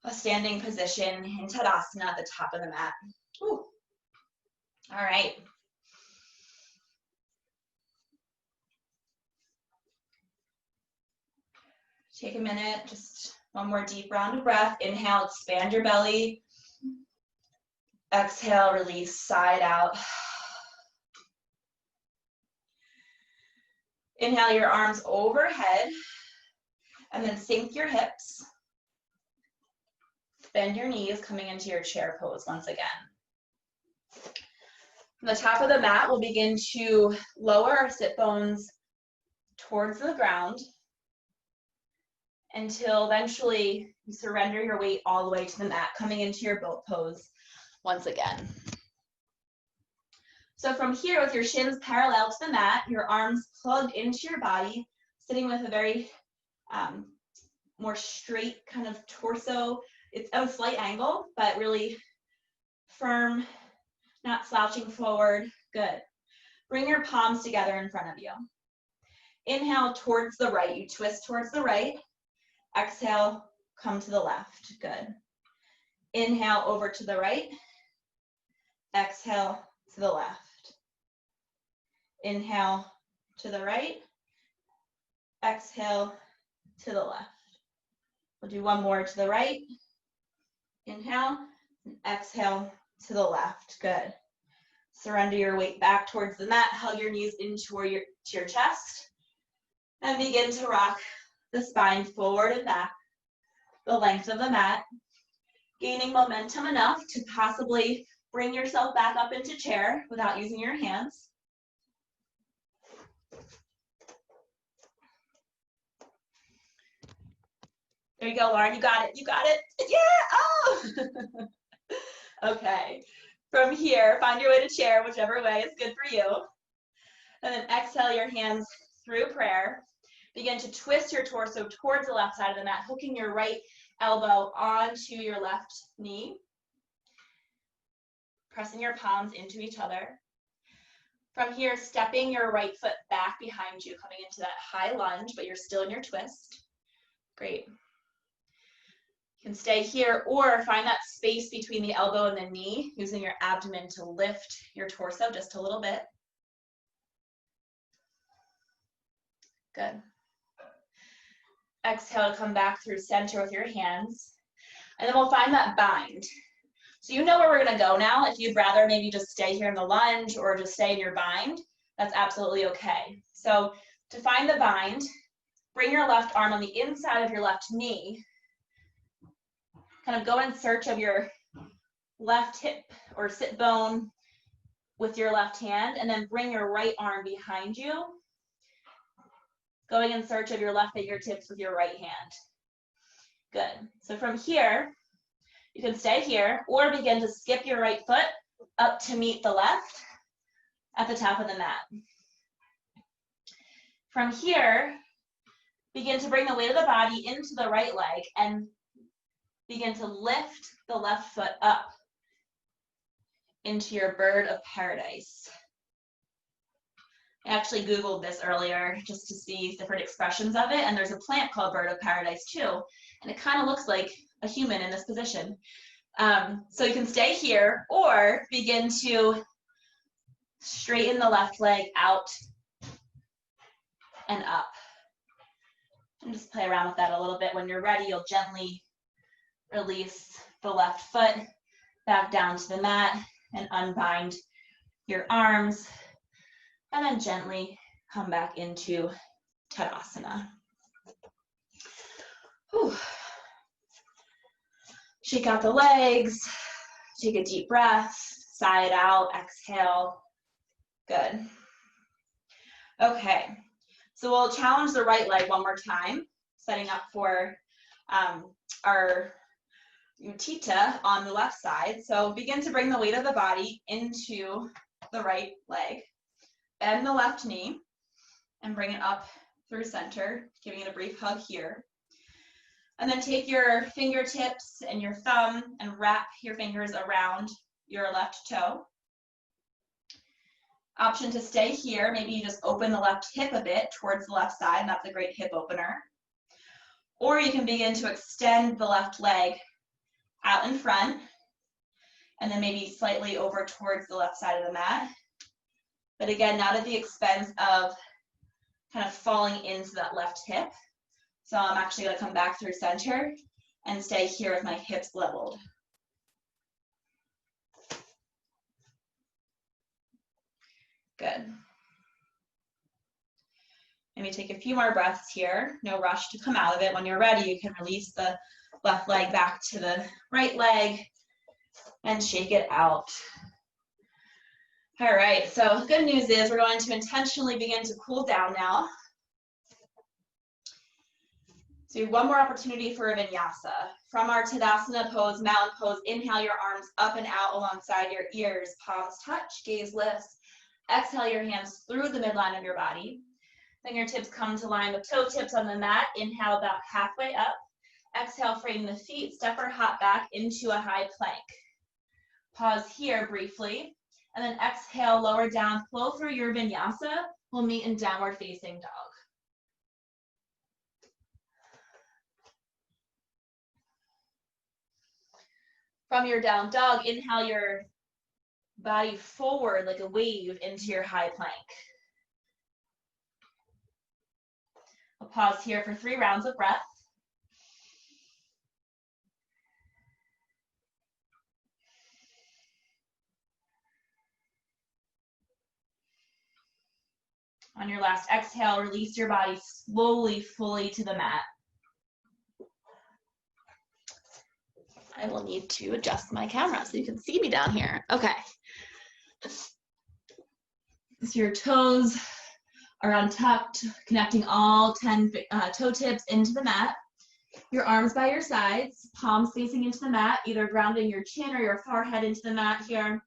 a standing position in Tadasana at the top of the mat. Whew. All right. Take a minute, just one more deep round of breath. Inhale, expand your belly. Exhale, release, side out. Inhale your arms overhead, and then sink your hips. Bend your knees, coming into your chair pose once again. From the top of the mat, we'll begin to lower our sit bones towards the ground, until eventually you surrender your weight all the way to the mat, coming into your boat pose once again. So from here, with your shins parallel to the mat, your arms plugged into your body, sitting with a very more straight kind of torso. It's at a slight angle, but really firm, not slouching forward. Good. Bring your palms together in front of you. Inhale towards the right. You twist towards the right. Exhale, come to the left. Good. Inhale over to the right. Exhale to the left. Inhale to the right. Exhale to the left. We'll do one more to the right. Inhale, and exhale to the left. Good. Surrender your weight back towards the mat. Hug your knees into your chest. And begin to rock the spine forward and back, the length of the mat. Gaining momentum enough to possibly bring yourself back up into chair without using your hands. There you go, Lauren. You got it. You got it. Yeah. Oh. Okay. From here, find your way to chair, whichever way is good for you. And then exhale your hands through prayer. Begin to twist your torso towards the left side of the mat, hooking your right elbow onto your left knee. Pressing your palms into each other. From here, stepping your right foot back behind you, coming into that high lunge, but you're still in your twist. Great. You can stay here or find that space between the elbow and the knee, using your abdomen to lift your torso just a little bit. Good. Exhale to come back through center with your hands. And then we'll find that bind. So you know where we're gonna go now. If you'd rather maybe just stay here in the lunge or just stay in your bind, that's absolutely okay. So to find the bind, bring your left arm on the inside of your left knee. Kind of go in search of your left hip or sit bone with your left hand, and then bring your right arm behind you, going in search of your left fingertips with your right hand. Good. So from here, you can stay here or begin to skip your right foot up to meet the left at the top of the mat. From here, begin to bring the weight of the body into the right leg and begin to lift the left foot up into your bird of paradise. I actually Googled this earlier just to see different expressions of it, and there's a plant called bird of paradise too, and it kind of looks like a human in this position. So you can stay here or begin to straighten the left leg out and up. And just play around with that a little bit. When you're ready, you'll gently release the left foot back down to the mat and unbind your arms, and then gently come back into Tadasana. Whew. Shake out the legs, take a deep breath, sigh it out, exhale. Good. Okay, so we'll challenge the right leg one more time, setting up for our Utthita on the left side. So begin to bring the weight of the body into the right leg. Bend the left knee and bring it up through center, giving it a brief hug here. And then take your fingertips and your thumb and wrap your fingers around your left toe. Option to stay here, maybe you just open the left hip a bit towards the left side, and that's a great hip opener. Or you can begin to extend the left leg out in front, and then maybe slightly over towards the left side of the mat. But again, not at the expense of kind of falling into that left hip. So I'm actually going to come back through center and stay here with my hips leveled. Good. Maybe take a few more breaths here. No rush to come out of it. When you're ready, you can release the left leg back to the right leg and shake it out. All right, so good news is we're going to intentionally begin to cool down now. So one more opportunity for a vinyasa. From our Tadasana pose, mountain pose, inhale your arms up and out alongside your ears, palms touch, gaze lifts. Exhale your hands through the midline of your body. Fingertips come to line with toe tips on the mat. Inhale about halfway up. Exhale, frame the feet, step or hop back into a high plank. Pause here briefly, and then exhale, lower down, flow through your vinyasa. We'll meet in downward facing dog. From your down dog, inhale your body forward like a wave into your high plank. We'll pause here for 3 rounds of breath. On your last exhale, release your body slowly, fully to the mat. I will need to adjust my camera so you can see me down here. Okay. So your toes are untucked, connecting all 10 toe tips into the mat. Your arms by your sides, palms facing into the mat, either grounding your chin or your forehead into the mat here.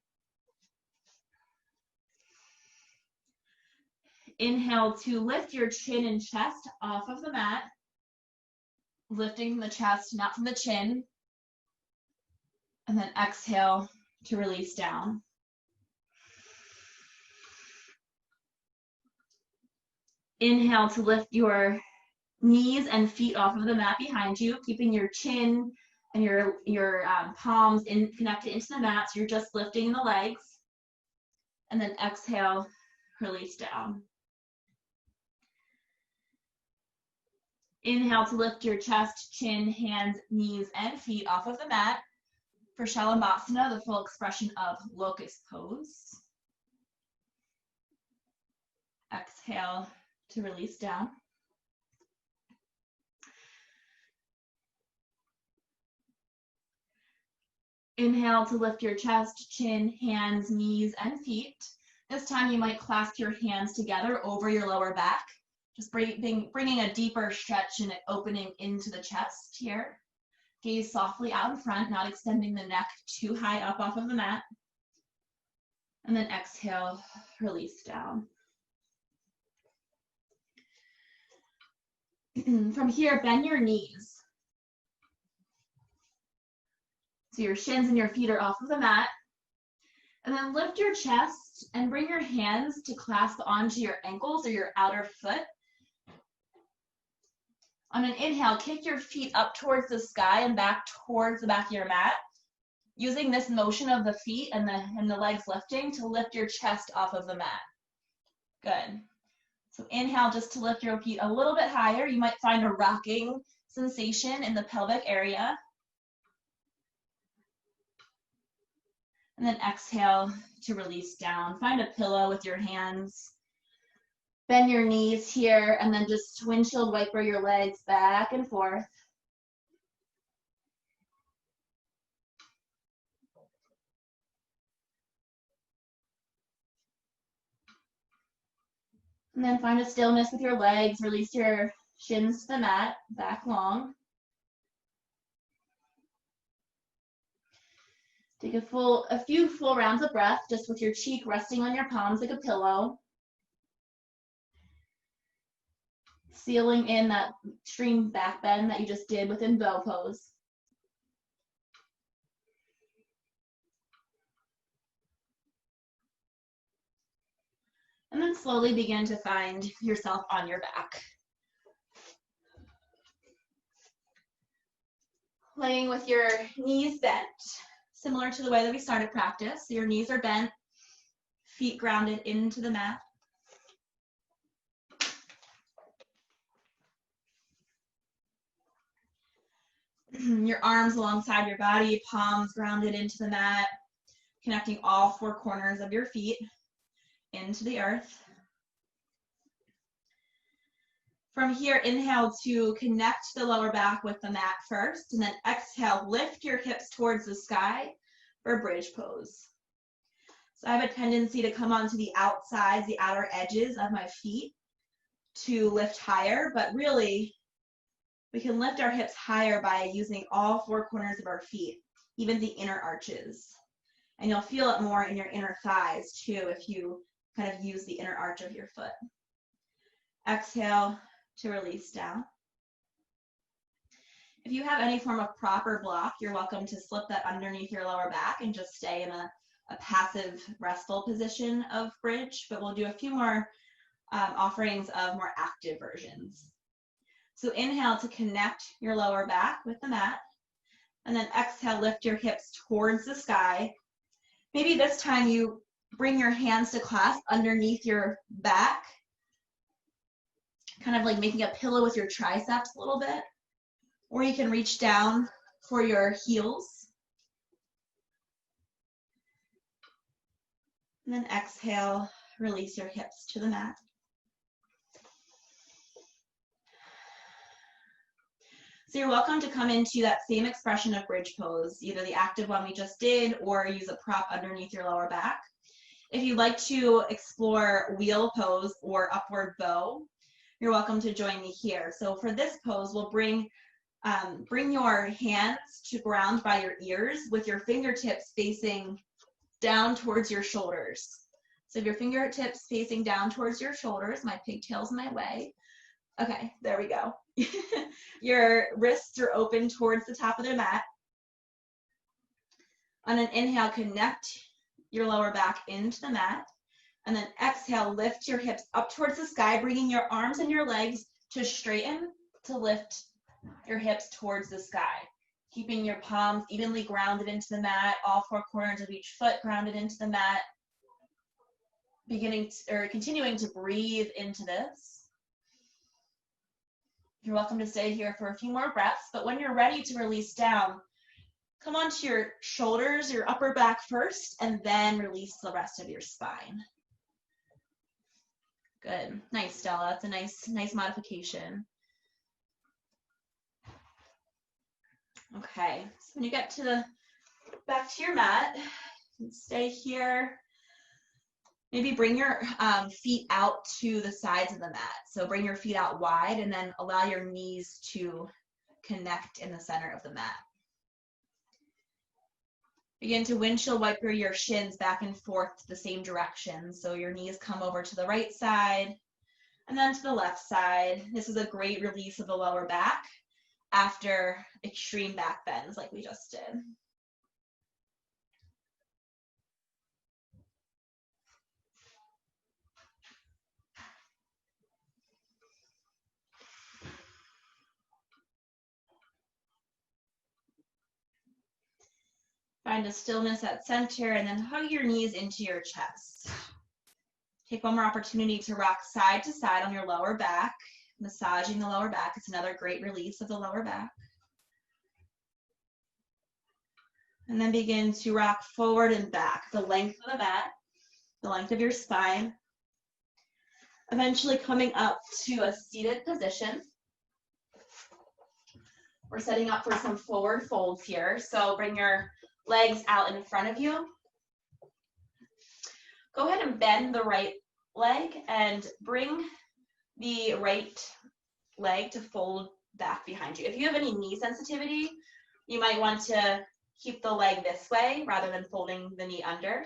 Inhale to lift your chin and chest off of the mat, lifting from the chest, not from the chin. And then exhale to release down. Inhale to lift your knees and feet off of the mat behind you, keeping your chin and your palms connected into the mat, so you're just lifting the legs. And then exhale, release down. Inhale to lift your chest, chin, hands, knees, and feet off of the mat for Shavasana, the full expression of Locust Pose. Exhale to release down. Inhale to lift your chest, chin, hands, knees, and feet. This time you might clasp your hands together over your lower back, just bringing a deeper stretch and opening into the chest here. Gaze softly out in front, not extending the neck too high up off of the mat. And then exhale, release down. From here, bend your knees. So your shins and your feet are off of the mat. And then lift your chest and bring your hands to clasp onto your ankles or your outer foot. On an inhale, kick your feet up towards the sky and back towards the back of your mat, using this motion of the feet and the legs lifting to lift your chest off of the mat. Good. So inhale just to lift your feet a little bit higher. You might find a rocking sensation in the pelvic area. And then exhale to release down. Find a pillow with your hands. Bend your knees here, and then just windshield wiper your legs back and forth. And then find a stillness with your legs. Release your shins to the mat, back long. Take a few full rounds of breath, just with your cheek resting on your palms like a pillow. Sealing in that extreme back bend that you just did within bow pose. And then slowly begin to find yourself on your back. Laying with your knees bent, similar to the way that we started practice. So your knees are bent, feet grounded into the mat. Your arms alongside your body, palms grounded into the mat, connecting all 4 corners of your feet into the earth. From here, inhale to connect the lower back with the mat first, and then exhale, lift your hips towards the sky for bridge pose. So I have a tendency to come onto the outsides, the outer edges of my feet to lift higher, but really, we can lift our hips higher by using all 4 corners of our feet, even the inner arches. And you'll feel it more in your inner thighs too if you kind of use the inner arch of your foot. Exhale to release down. If you have any form of proper block, you're welcome to slip that underneath your lower back and just stay in a passive restful position of bridge, but we'll do a few more offerings of more active versions. So inhale to connect your lower back with the mat, and then exhale, lift your hips towards the sky. Maybe this time you bring your hands to clasp underneath your back, kind of like making a pillow with your triceps a little bit. Or you can reach down for your heels. And then exhale, release your hips to the mat. So you're welcome to come into that same expression of bridge pose, either the active one we just did or use a prop underneath your lower back. If you'd like to explore wheel pose or upward bow, you're welcome to join me here. So for this pose, we'll bring your hands to ground by your ears with your fingertips facing down towards your shoulders. So if your fingertips facing down towards your shoulders, my pigtail's in my way. Okay, there we go. Your wrists are open towards the top of the mat. On an inhale, connect your lower back into the mat. And then exhale, lift your hips up towards the sky, bringing your arms and your legs to straighten, to lift your hips towards the sky. Keeping your palms evenly grounded into the mat, all four corners of each foot grounded into the mat. Continuing to breathe into this. You're welcome to stay here for a few more breaths, but when you're ready to release down, come onto your shoulders, your upper back first, and then release the rest of your spine. Good. Nice, Stella. That's a nice modification. Okay, so when you get back to your mat, you can stay here. Maybe bring your feet out to the sides of the mat. So bring your feet out wide and then allow your knees to connect in the center of the mat. Begin to windshield wiper your shins back and forth to the same direction. So your knees come over to the right side and then to the left side. This is a great release of the lower back after extreme back bends like we just did. Find a stillness at center and then hug your knees into your chest. Take one more opportunity to rock side to side on your lower back, massaging the lower back. It's another great release of the lower back. And then begin to rock forward and back, the length of the mat, the length of your spine. Eventually coming up to a seated position. We're setting up for some forward folds here. So bring your legs out in front of you. Go ahead and bend the right leg and bring the right leg to fold back behind you. If you have any knee sensitivity, you might want to keep the leg this way rather than folding the knee under.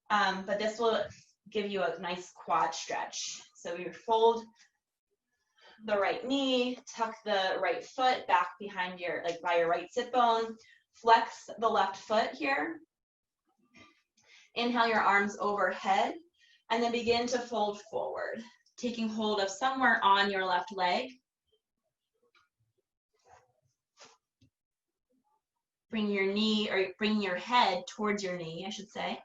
But this will give you a nice quad stretch. So you fold the right knee, tuck the right foot back behind by your right sit bone. Flex the left foot here. Inhale your arms overhead and then begin to fold forward, taking hold of somewhere on your left leg. Bring your head towards your knee, I should say.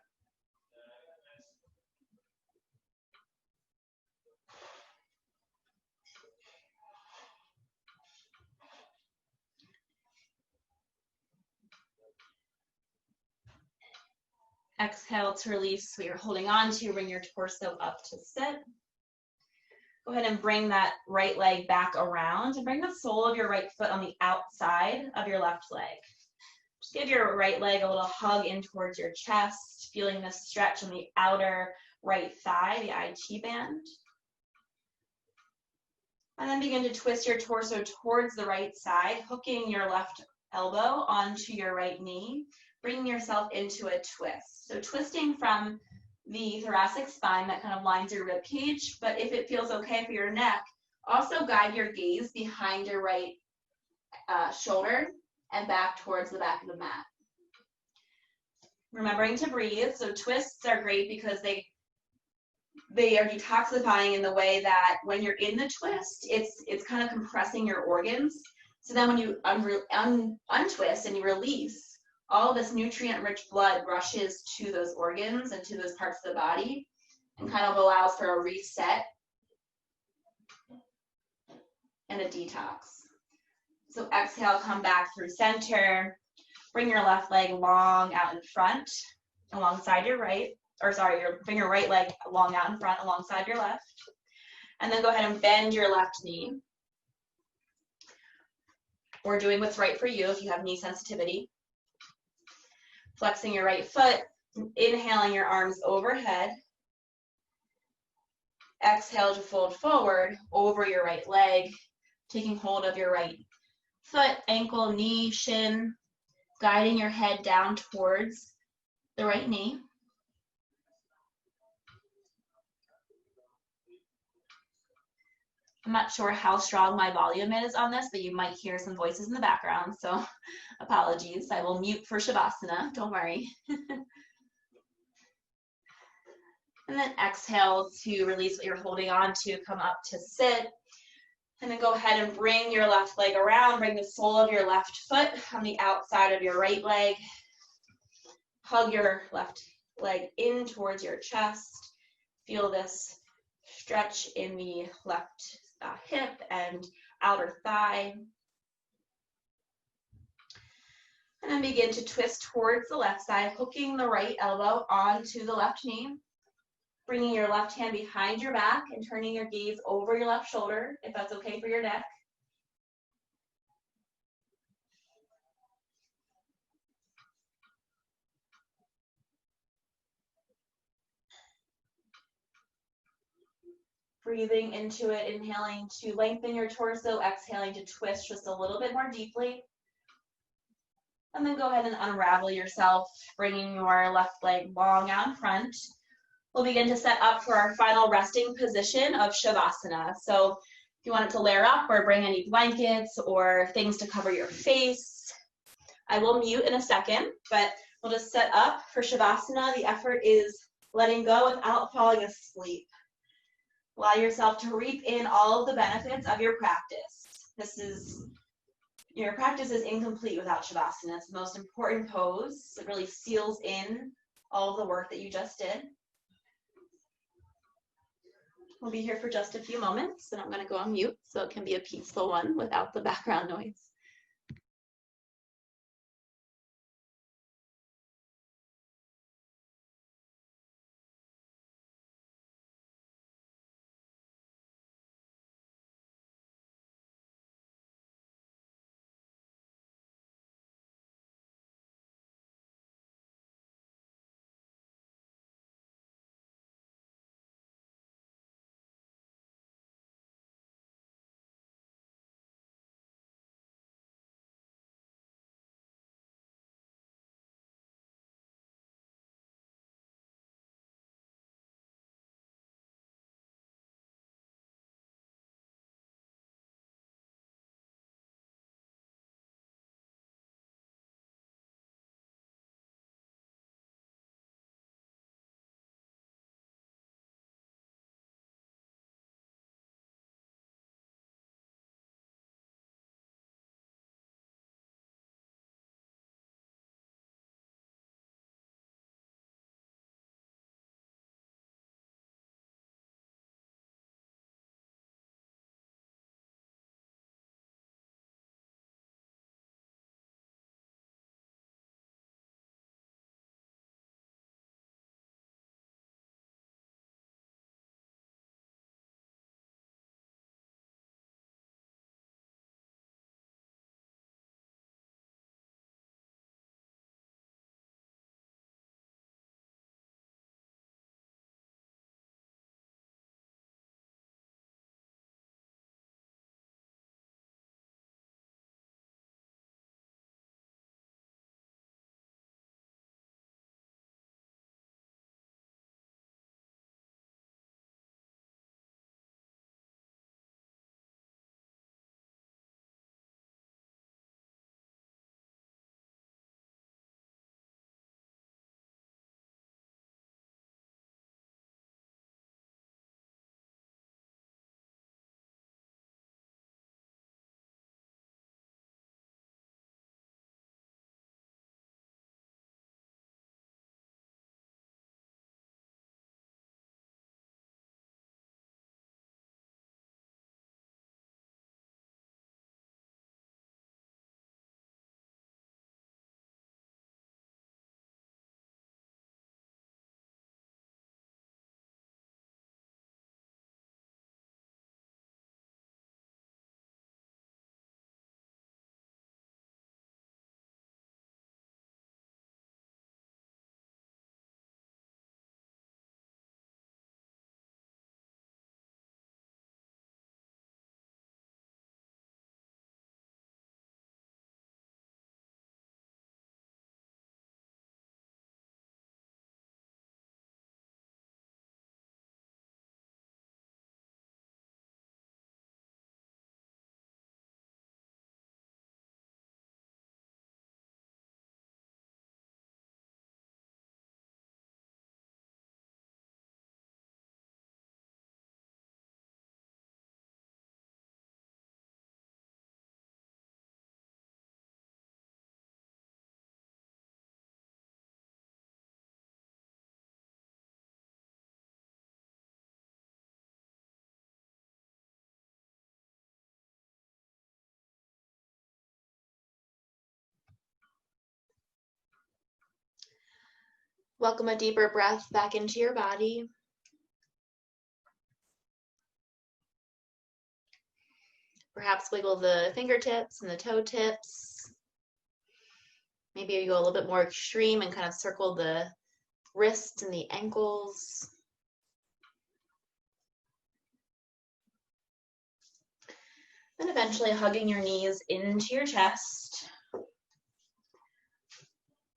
Exhale to release what you're holding on to. Bring your torso up to sit. Go ahead and bring that right leg back around and bring the sole of your right foot on the outside of your left leg. Just give your right leg a little hug in towards your chest, feeling the stretch on the outer right thigh, the IT band. And then begin to twist your torso towards the right side, hooking your left elbow onto your right knee, bringing yourself into a twist. So twisting from the thoracic spine that kind of lines your rib cage, but if it feels okay for your neck, also guide your gaze behind your right shoulder and back towards the back of the mat. Remembering to breathe. So twists are great because they are detoxifying in the way that when you're in the twist, it's kind of compressing your organs. So then when you untwist and you release, all this nutrient-rich blood rushes to those organs and to those parts of the body and kind of allows for a reset. and a detox. So exhale, come back through center. Bring your left leg long out in front alongside your right, or sorry, bring your right leg long out in front alongside your left. And then go ahead and bend your left knee. We're doing what's right for you if you have knee sensitivity. Flexing your right foot, inhaling your arms overhead. Exhale to fold forward over your right leg, taking hold of your right foot, ankle, knee, shin, guiding your head down towards the right knee. I'm not sure how strong my volume is on this, but you might hear some voices in the background, so apologies. I will mute for Shavasana, don't worry. And then exhale to release what you're holding on to, come up to sit. And then go ahead and bring your left leg around, bring the sole of your left foot on the outside of your right leg. Hug your left leg in towards your chest. Feel this stretch in the left hip and outer thigh. And then begin to twist towards the left side, hooking the right elbow onto the left knee. Bringing your left hand behind your back and turning your gaze over your left shoulder, if that's okay for your neck. Breathing into it, inhaling to lengthen your torso, exhaling to twist just a little bit more deeply. And then go ahead and unravel yourself, bringing your left leg long out in front. We'll begin to set up for our final resting position of Shavasana. So if you want it to layer up or bring any blankets or things to cover your face, I will mute in a second, but we'll just set up for Shavasana. The effort is letting go without falling asleep. Allow yourself to reap in all of the benefits of your practice. Your practice is incomplete without Shavasana. It's the most important pose. It really seals in all of the work that you just did. We'll be here for just a few moments, and I'm going to go on mute so it can be a peaceful one without the background noise. Welcome a deeper breath back into your body. Perhaps wiggle the fingertips and the toe tips. Maybe you go a little bit more extreme and kind of circle the wrists and the ankles. Then eventually hugging your knees into your chest.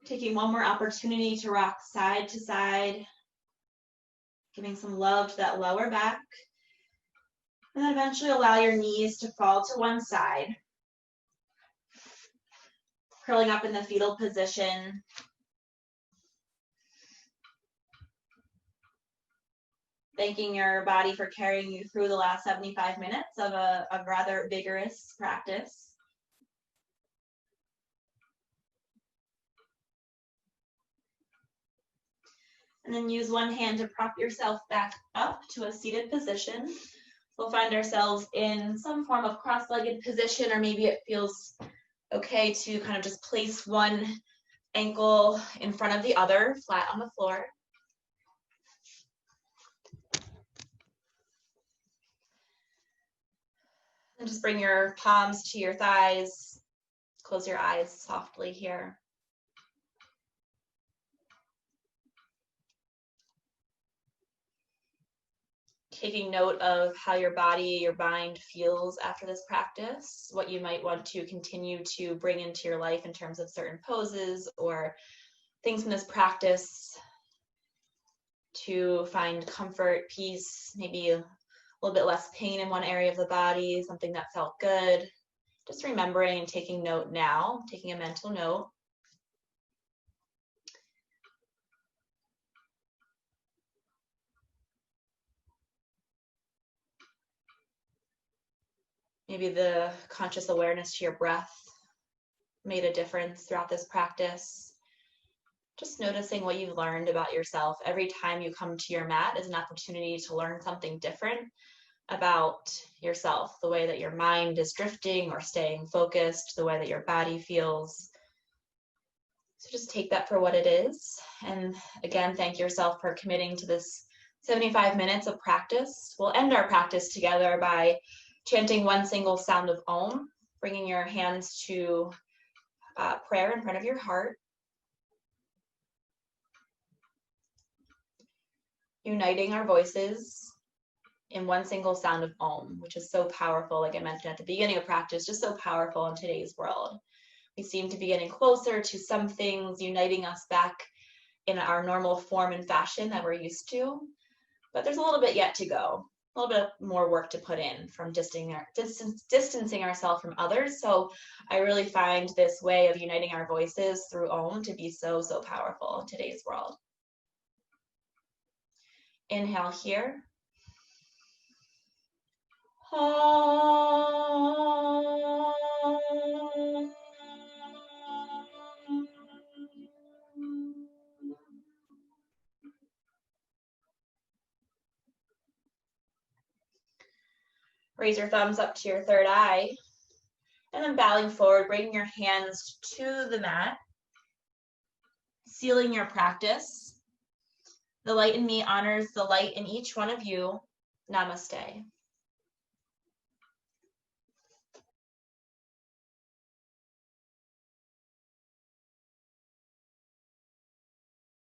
Taking one more opportunity to rock side to side. Giving some love to that lower back. And then eventually allow your knees to fall to one side. Curling up in the fetal position. Thanking your body for carrying you through the last 75 minutes of a rather vigorous practice. And then use one hand to prop yourself back up to a seated position. We'll find ourselves in some form of cross-legged position, or maybe it feels okay to kind of just place one ankle in front of the other, flat on the floor. And just bring your palms to your thighs. Close your eyes softly here. Taking note of how your body, your mind feels after this practice, what you might want to continue to bring into your life in terms of certain poses or things from this practice to find comfort, peace, maybe a little bit less pain in one area of the body, something that felt good. Just remembering and taking note now, taking a mental note. Maybe the conscious awareness to your breath made a difference throughout this practice. Just noticing what you've learned about yourself. Every time you come to your mat is an opportunity to learn something different about yourself, the way that your mind is drifting or staying focused, the way that your body feels. So just take that for what it is. And again, thank yourself for committing to this 75 minutes of practice. We'll end our practice together by chanting one single sound of Om, bringing your hands to prayer in front of your heart. Uniting our voices in one single sound of Om, which is so powerful, like I mentioned at the beginning of practice, just so powerful in today's world. We seem to be getting closer to some things uniting us back in our normal form and fashion that we're used to, but there's a little bit yet to go. A little bit more work to put in from distancing ourselves from others. So I really find this way of uniting our voices through Om to be so, so powerful in today's world. Inhale here. Raise your thumbs up to your third eye, and then bowing forward, bringing your hands to the mat, sealing your practice. The light in me honors the light in each one of you. Namaste.